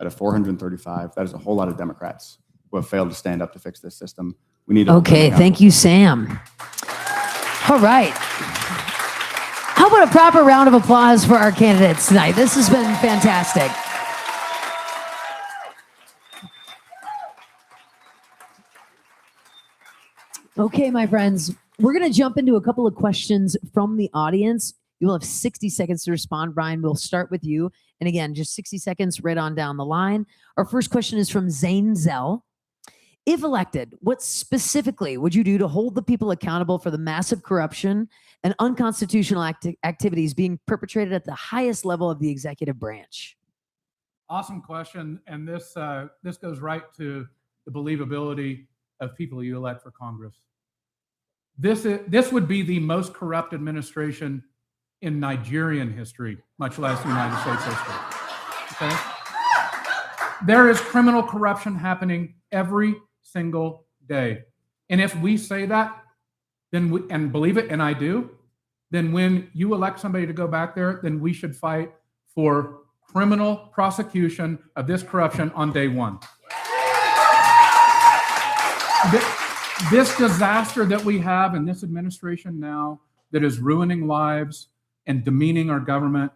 out of 435. That is a whole lot of Democrats who have failed to stand up to fix this system. We need to. Okay, thank you, Sam. All right. How about a proper round of applause for our candidates tonight? This has been fantastic. Okay, my friends, we're going to jump into a couple of questions from the audience. You will have 60 seconds to respond. Brian, we'll start with you. And again, just 60 seconds right on down the line. Our first question is from Zane Zell. If elected, what specifically would you do to hold the people accountable for the massive corruption and unconstitutional activities being perpetrated at the highest level of the executive branch? Awesome question. And this goes right to the believability of people you elect for Congress. This would be the most corrupt administration in Nigerian history, much less United States history. Okay? There is criminal corruption happening every single day. And if we say that, then and believe it, and I do, then when you elect somebody to go back there, then we should fight for criminal prosecution of this corruption on day one. This disaster that we have in this administration now that is ruining lives and demeaning our government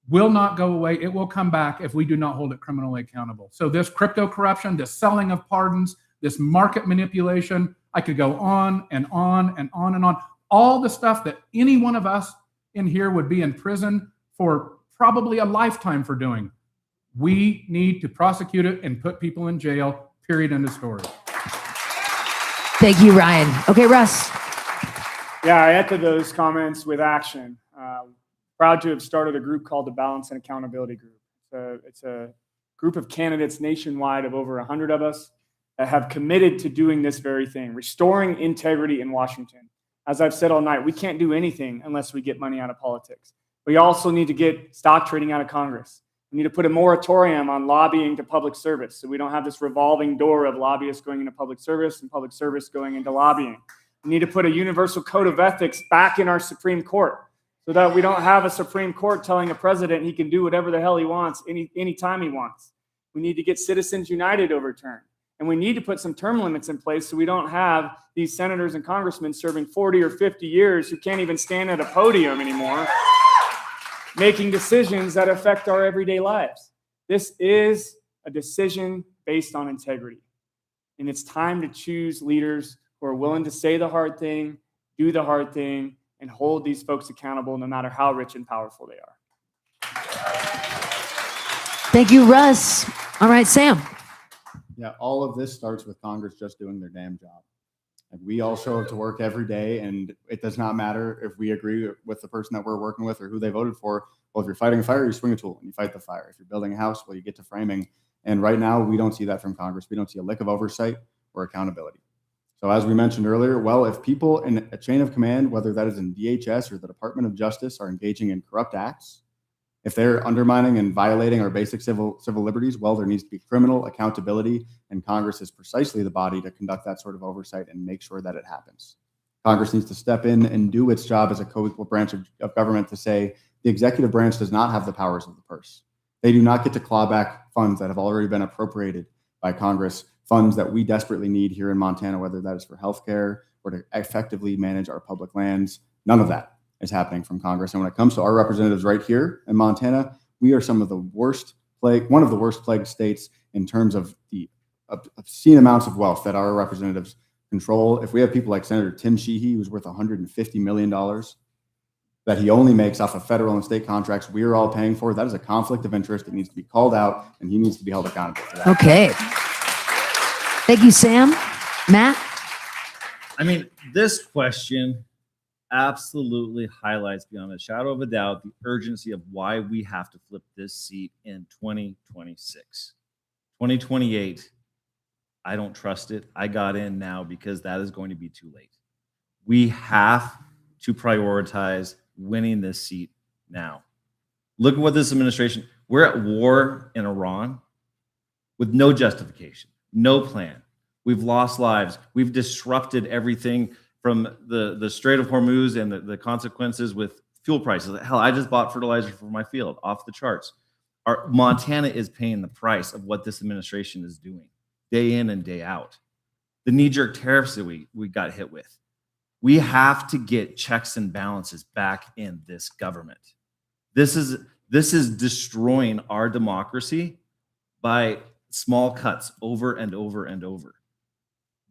will not go away. It will come back if we do not hold it criminally accountable. So this crypto corruption, this selling of pardons, this market manipulation, I could go on and on and on and on. All the stuff that any one of us in here would be in prison for probably a lifetime for doing. We need to prosecute it and put people in jail, period, end of story. Thank you, Ryan. Okay, Russ. Yeah, I echo those comments with action. Proud to have started a group called the Balance and Accountability Group. It's a group of candidates nationwide of over 100 of us that have committed to doing this very thing, restoring integrity in Washington. As I've said all night, we can't do anything unless we get money out of politics. We also need to get stock trading out of Congress. We need to put a moratorium on lobbying to public service so we don't have this revolving door of lobbyists going into public service and public service going into lobbying. We need to put a universal code of ethics back in our Supreme Court so that we don't have a Supreme Court telling a president he can do whatever the hell he wants anytime he wants. We need to get Citizens United overturned. And we need to put some term limits in place so we don't have these senators and congressmen serving 40 or 50 years who can't even stand at a podium anymore, making decisions that affect our everyday lives. This is a decision based on integrity. And it's time to choose leaders who are willing to say the hard thing, do the hard thing, and hold these folks accountable no matter how rich and powerful they are. Thank you, Russ. All right, Sam. Yeah, all of this starts with Congress just doing their damn job. And we all show up to work every day, and it does not matter if we agree with the person that we're working with or who they voted for. Well, if you're fighting a fire, you swing a tool and you fight the fire. If you're building a house, well, you get to framing. And right now, we don't see that from Congress. We don't see a lick of oversight or accountability. So as we mentioned earlier, well, if people in a chain of command, whether that is in DHS or the Department of Justice, are engaging in corrupt acts, if they're undermining and violating our basic civil liberties, well, there needs to be criminal accountability, and Congress is precisely the body to conduct that sort of oversight and make sure that it happens. Congress needs to step in and do its job as a co-equal branch of government to say the executive branch does not have the powers of the purse. They do not get to claw back funds that have already been appropriated by Congress, funds that we desperately need here in Montana, whether that is for healthcare or to effectively manage our public lands. None of that is happening from Congress. And when it comes to our representatives right here in Montana, we are one of the worst plagued states in terms of the obscene amounts of wealth that our representatives control. If we have people like Senator Tim Sheehy, who's worth $150 million, that he only makes off of federal and state contracts we're all paying for, that is a conflict of interest that needs to be called out, and he needs to be held accountable for that. Okay. Thank you, Sam. Matt? I mean, this question absolutely highlights beyond a shadow of a doubt the urgency of why we have to flip this seat in 2026. 2028, I don't trust it. I got in now because that is going to be too late. We have to prioritize winning this seat now. Look at what this administration, we're at war in Iran with no justification, no plan. We've lost lives. We've disrupted everything from the Strait of Hormuz and the consequences with fuel prices. Hell, I just bought fertilizer for my field, off the charts. Montana is paying the price of what this administration is doing day in and day out. The knee-jerk tariffs that we got hit with. We have to get checks and balances back in this government. This is destroying our democracy by small cuts over and over and over.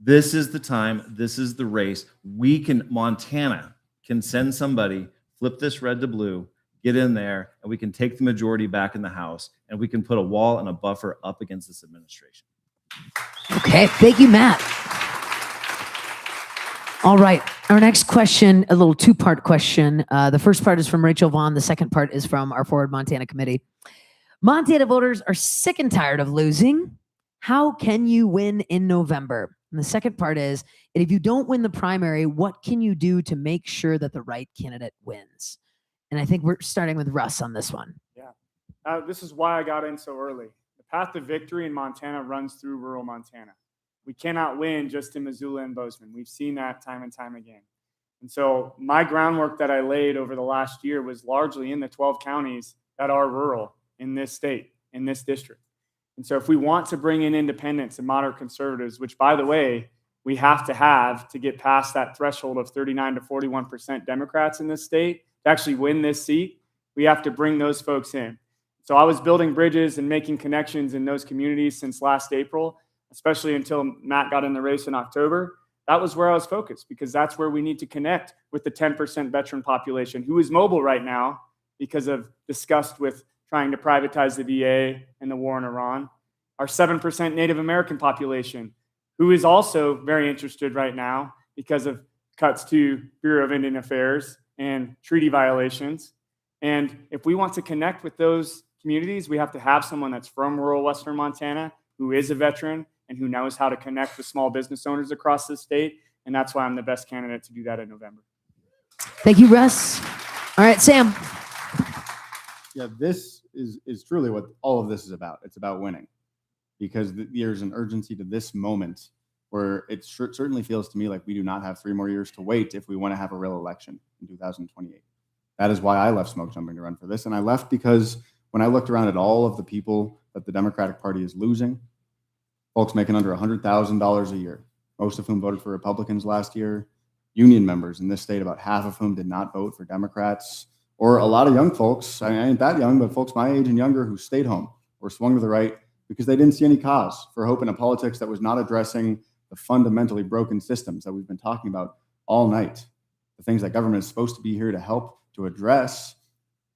This is the time. This is the race. Montana can send somebody, flip this red to blue, get in there, and we can take the majority back in the House, and we can put a wall and a buffer up against this administration. Okay. Thank you, Matt. All right. Our next question, a little two-part question. The first part is from Rachel Vaughn. The second part is from our Forward Montana Committee. Montana voters are sick and tired of losing. How can you win in November? And the second part is, and if you don't win the primary, what can you do to make sure that the right candidate wins? And I think we're starting with Russ on this one. Yeah. This is why I got in so early. The path to victory in Montana runs through rural Montana. We cannot win just in Missoula and Bozeman. We've seen that time and time again. And so my groundwork that I laid over the last year was largely in the 12 counties that are rural in this state, in this district. And so if we want to bring in independents and moderate conservatives, which, by the way, we have to get past that threshold of 39 to 41% Democrats in this state to actually win this seat, we have to bring those folks in. So I was building bridges and making connections in those communities since last April, especially until Matt got in the race in October. That was where I was focused, because that's where we need to connect with the 10% veteran population who is mobile right now because of disgust with trying to privatize the VA and the war in Iran. Our 7% Native American population who is also very interested right now because of cuts to Bureau of Indian Affairs and treaty violations. And if we want to connect with those communities, we have to have someone that's from rural Western Montana, who is a veteran, and who knows how to connect with small business owners across the state. And that's why I'm the best candidate to do that in November. Thank you, Russ. All right, Sam. Yeah, this is truly what all of this is about. It's about winning, because there's an urgency to this moment where it certainly feels to me like we do not have 3 more years to wait if we want to have a real election in 2028. That is why I left smoke jumping to run for this. And I left because when I looked around at all of the people that the Democratic Party is losing, folks making under $100,000 a year, most of whom voted for Republicans last year, union members in this state, about half of whom did not vote for Democrats, or a lot of young folks, I ain't that young, but folks my age and younger who stayed home or swung to the right because they didn't see any cause for hope in a politics that was not addressing the fundamentally broken systems that we've been talking about all night, the things that government is supposed to be here to help to address.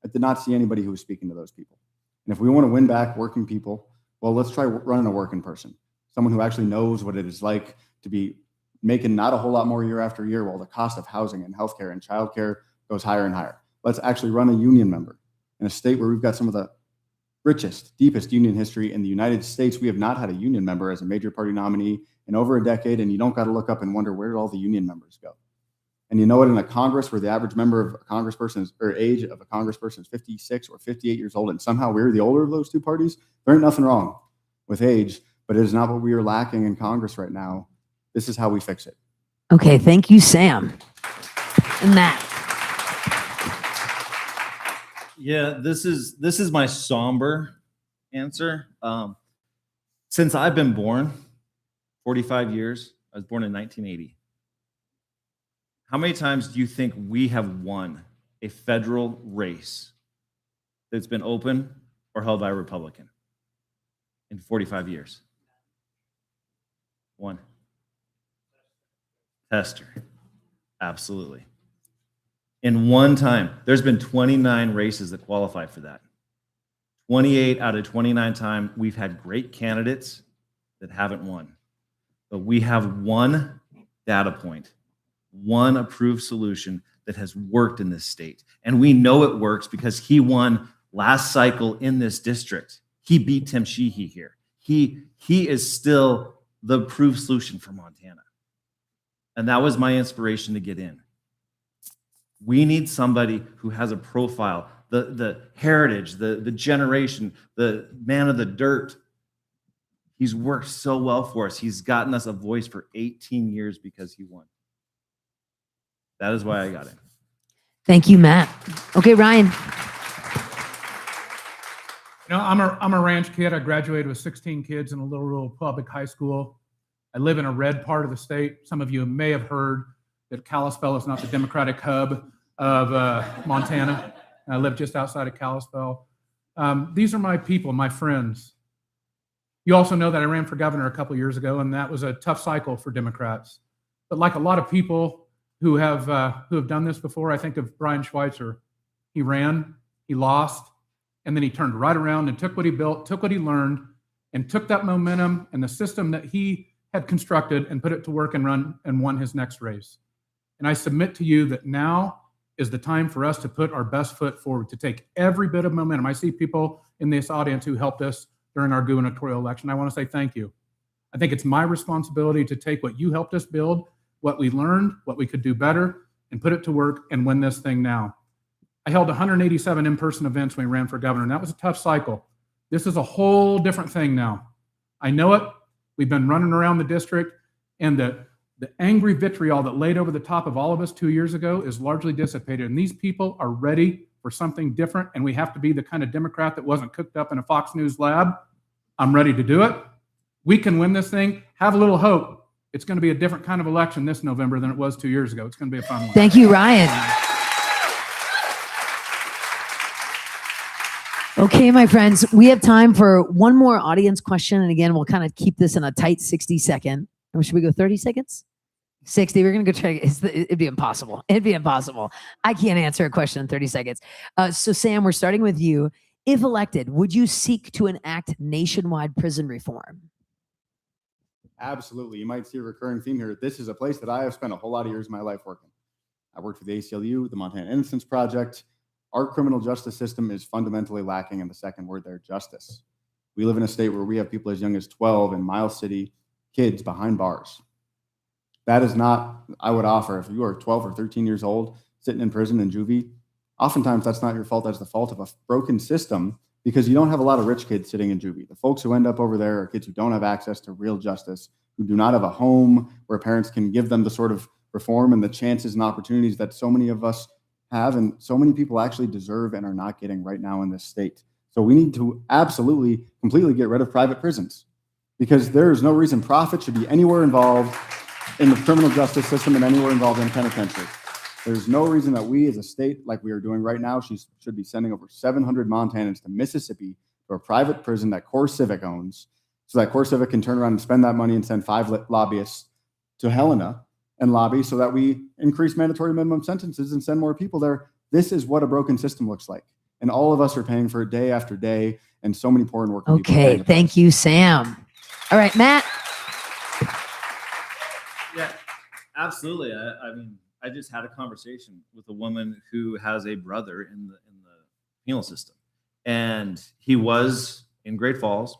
I did not see anybody who was speaking to those people. And if we want to win back working people, well, let's try running a working person, someone who actually knows what it is like to be making not a whole lot more year after year while the cost of housing and healthcare and childcare goes higher and higher. Let's actually run a union member in a state where we've got some of the richest, deepest union history in the United States. We have not had a union member as a major party nominee in over a decade, and you don't got to look up and wonder where did all the union members go. And you know what? In a Congress where the average member of a congressperson is, or age of a congressperson is 56 or 58 years old, and somehow we're the older of those two parties, there ain't nothing wrong with age, but it is not what we are lacking in Congress right now. This is how we fix it. Okay, thank you, Sam. And Matt. Yeah, this is my somber answer. Since I've been born, 45 years, I was born in 1980. How many times do you think we have won a federal race that's been open or held by a Republican in 45 years? One. Tester. Absolutely. In one time, there's been 29 races that qualify for that. 28 out of 29 times, we've had great candidates that haven't won. But we have one data point, one approved solution that has worked in this state. And we know it works because he won last cycle in this district. He beat Tim Sheehy here. He is still the approved solution for Montana. And that was my inspiration to get in. We need somebody who has a profile, the heritage, the generation, the man of the dirt. He's worked so well for us. He's gotten us a voice for 18 years because he won. That is why I got in. Thank you, Matt. Okay, Ryan. You know, I'm a ranch kid. I graduated with 16 kids in a little rural public high school. I live in a red part of the state. Some of you may have heard that Kalispell is not the Democratic hub of Montana. I live just outside of Kalispell. These are my people, my friends. You also know that I ran for governor a couple years ago, and that was a tough cycle for Democrats. But like a lot of people who have done this before, I think of Brian Schweitzer. He ran, he lost, and then he turned right around and took what he built, took what he learned, and took that momentum and the system that he had constructed and put it to work and won his next race. And I submit to you that now is the time for us to put our best foot forward, to take every bit of momentum. I see people in this audience who helped us during our gubernatorial election. I want to say thank you. I think it's my responsibility to take what you helped us build, what we learned, what we could do better, and put it to work and win this thing now. I held 187 in-person events when we ran for governor, and that was a tough cycle. This is a whole different thing now. I know it. We've been running around the district, and the angry vitriol that laid over the top of all of us 2 years ago is largely dissipated. And these people are ready for something different, and we have to be the kind of Democrat that wasn't cooked up in a Fox News lab. I'm ready to do it. We can win this thing. Have a little hope. It's going to be a different kind of election this November than it was 2 years ago. It's going to be a fun one. Thank you, Ryan. Okay, my friends, we have time for one more audience question. And again, we'll kind of keep this in a tight 60-second. Or should we go 30 seconds? 60. We're going to go try. It'd be impossible. It'd be impossible. I can't answer a question in 30 seconds. So, Sam, we're starting with you. If elected, would you seek to enact nationwide prison reform? Absolutely. You might see a recurring theme here. This is a place that I have spent a whole lot of years of my life working. I worked for the ACLU, the Montana Innocence Project. Our criminal justice system is fundamentally lacking in the second word there, justice. We live in a state where we have people as young as 12 in Miles City, kids behind bars. That is not, I would offer, if you are 12 or 13 years old, sitting in prison in juvie, oftentimes that's not your fault. That's the fault of a broken system because you don't have a lot of rich kids sitting in juvie. The folks who end up over there are kids who don't have access to real justice, who do not have a home where parents can give them the sort of reform and the chances and opportunities that so many of us have and so many people actually deserve and are not getting right now in this state. So we need to absolutely, completely get rid of private prisons because there is no reason profit should be anywhere involved in the criminal justice system and anywhere involved in penitentiary. There's no reason that we as a state, like we are doing right now, should be sending over 700 Montanans to Mississippi for a private prison that Core Civic owns so that Core Civic can turn around and spend that money and send 5 lobbyists to Helena and lobby so that we increase mandatory minimum sentences and send more people there. This is what a broken system looks like. And all of us are paying for it day after day, and so many poor and working people. Okay, thank you, Sam. All right, Matt. Yeah, absolutely. I mean, I just had a conversation with a woman who has a brother in the penal system, and he was in Great Falls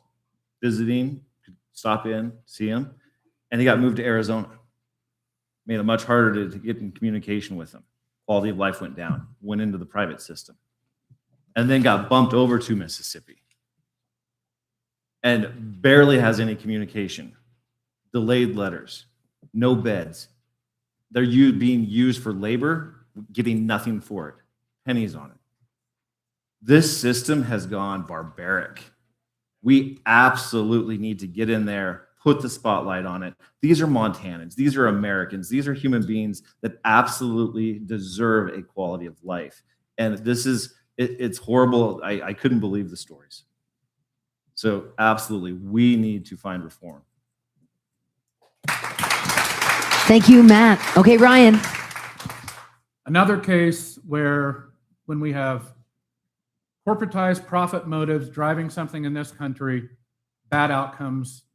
visiting, could stop in, see him, and he got moved to Arizona. Made it much harder to get in communication with him. Quality of life went down. Went into the private system, and then got bumped over to Mississippi, and barely has any communication. Delayed letters. No beds. They're being used for labor, getting nothing for it. Pennies on it. This system has gone barbaric. We absolutely need to get in there, put the spotlight on it. These are Montanans. These are Americans. These are human beings that absolutely deserve a quality of life. And this is, it's horrible. I couldn't believe the stories. So absolutely, we need to find reform. Thank you, Matt. Okay, Ryan. Another case where when we have corporatized profit motives driving something in this country, bad outcomes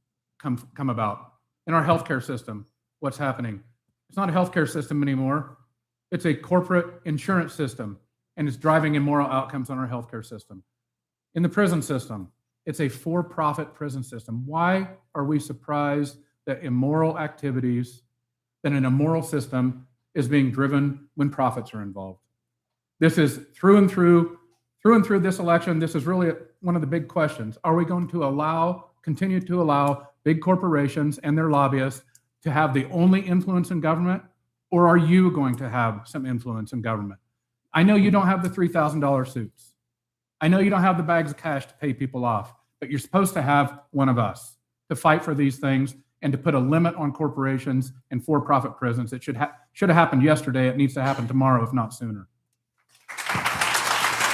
come about. In our healthcare system, what's happening? It's not a healthcare system anymore. It's a corporate insurance system, and it's driving immoral outcomes on our healthcare system. In the prison system, it's a for-profit prison system. Why are we surprised that immoral activities, that an immoral system is being driven when profits are involved? This is through and through this election. This is really one of the big questions. Are we going to continue to allow big corporations and their lobbyists to have the only influence in government, or are you going to have some influence in government? I know you don't have the $3,000 suits. I know you don't have the bags of cash to pay people off, but you're supposed to have one of us to fight for these things and to put a limit on corporations and for-profit prisons. It should have happened yesterday. It needs to happen tomorrow, if not sooner.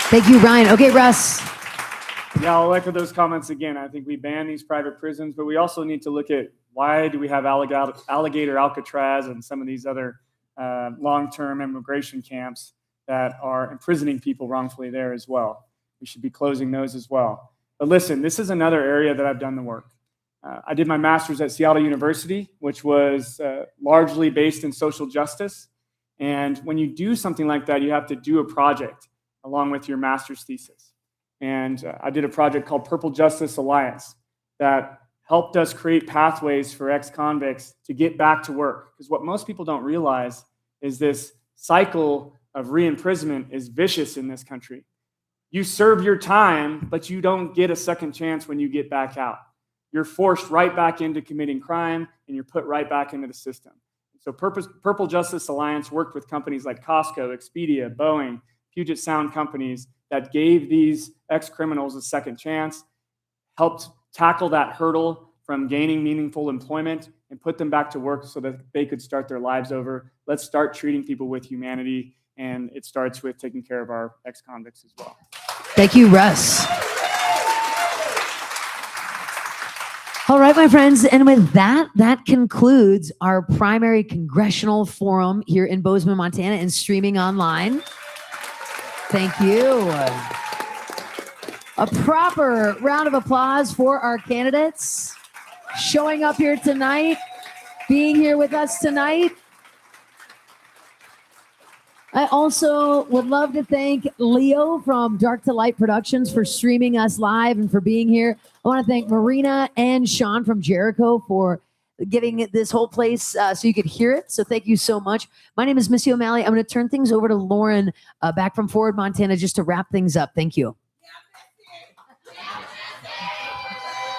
Thank you, Ryan. Okay, Russ. Yeah, I'll echo those comments again. I think we ban these private prisons, but we also need to look at why do we have Alligator Alcatraz and some of these other long-term immigration camps that are imprisoning people wrongfully there as well. We should be closing those as well. But listen, this is another area that I've done the work. I did my master's at Seattle University, which was largely based in social justice. And when you do something like that, you have to do a project along with your master's thesis. And I did a project called Purple Justice Alliance that helped us create pathways for ex-convicts to get back to work. Because what most people don't realize is this cycle of re-imprisonment is vicious in this country. You serve your time, but you don't get a second chance when you get back out. You're forced right back into committing crime, and you're put right back into the system. So Purple Justice Alliance worked with companies like Costco, Expedia, Boeing, Puget Sound companies that gave these ex-criminals a second chance, helped tackle that hurdle from gaining meaningful employment and put them back to work so that they could start their lives over. Let's start treating people with humanity, and it starts with taking care of our ex-convicts as well. Thank you, Russ. All right, my friends, and with that concludes our primary congressional forum here in Bozeman, Montana, and streaming online. Thank you. A proper round of applause for our candidates. showing up here tonight, being here with us tonight. I also would love to thank Leo from Dark to Light Productions for streaming us live and for being here. I want to thank Marina and Sean from Jericho for getting this whole place so you could hear it. So thank you so much. My name is Missy O'Malley. I'm going to turn things over to Lauren back from Forward, Montana, just to wrap things up. Thank you.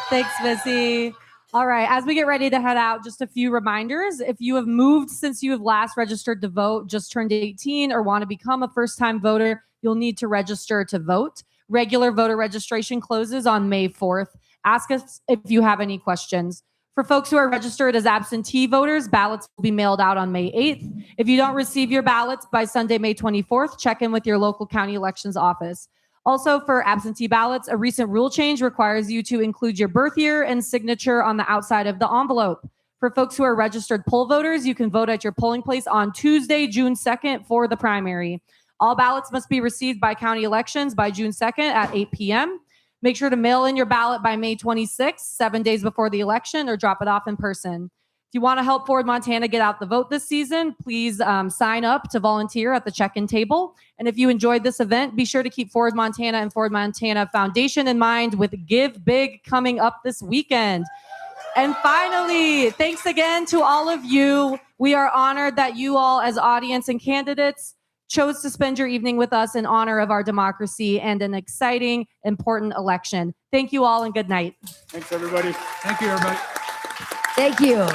Thanks, Missy. All right, as we get ready to head out, just a few reminders. If you have moved since you have last registered to vote, just turned 18, or want to become a first-time voter, you'll need to register to vote. Regular voter registration closes on May 4th. Ask us if you have any questions. For folks who are registered as absentee voters, ballots will be mailed out on May 8th. If you don't receive your ballots by Sunday, May 24th, check in with your local county elections office. Also, for absentee ballots, a recent rule change requires you to include your birth year and signature on the outside of the envelope. For folks who are registered poll voters, you can vote at your polling place on Tuesday, June 2nd for the primary. All ballots must be received by county elections by June 2nd at 8 p.m. Make sure to mail in your ballot by May 26th, 7 days before the election, or drop it off in person. If you want to help Forward Montana get out the vote this season, please sign up to volunteer at the check-in table. And if you enjoyed this event, be sure to keep Forward Montana and Forward Montana Foundation in mind with Give Big coming up this weekend. And finally, thanks again to all of you. We are honored that you all, as audience and candidates, chose to spend your evening with us in honor of our democracy and an exciting, important election. Thank you all and good night. Thanks, everybody. Thank you, everybody. Thank you.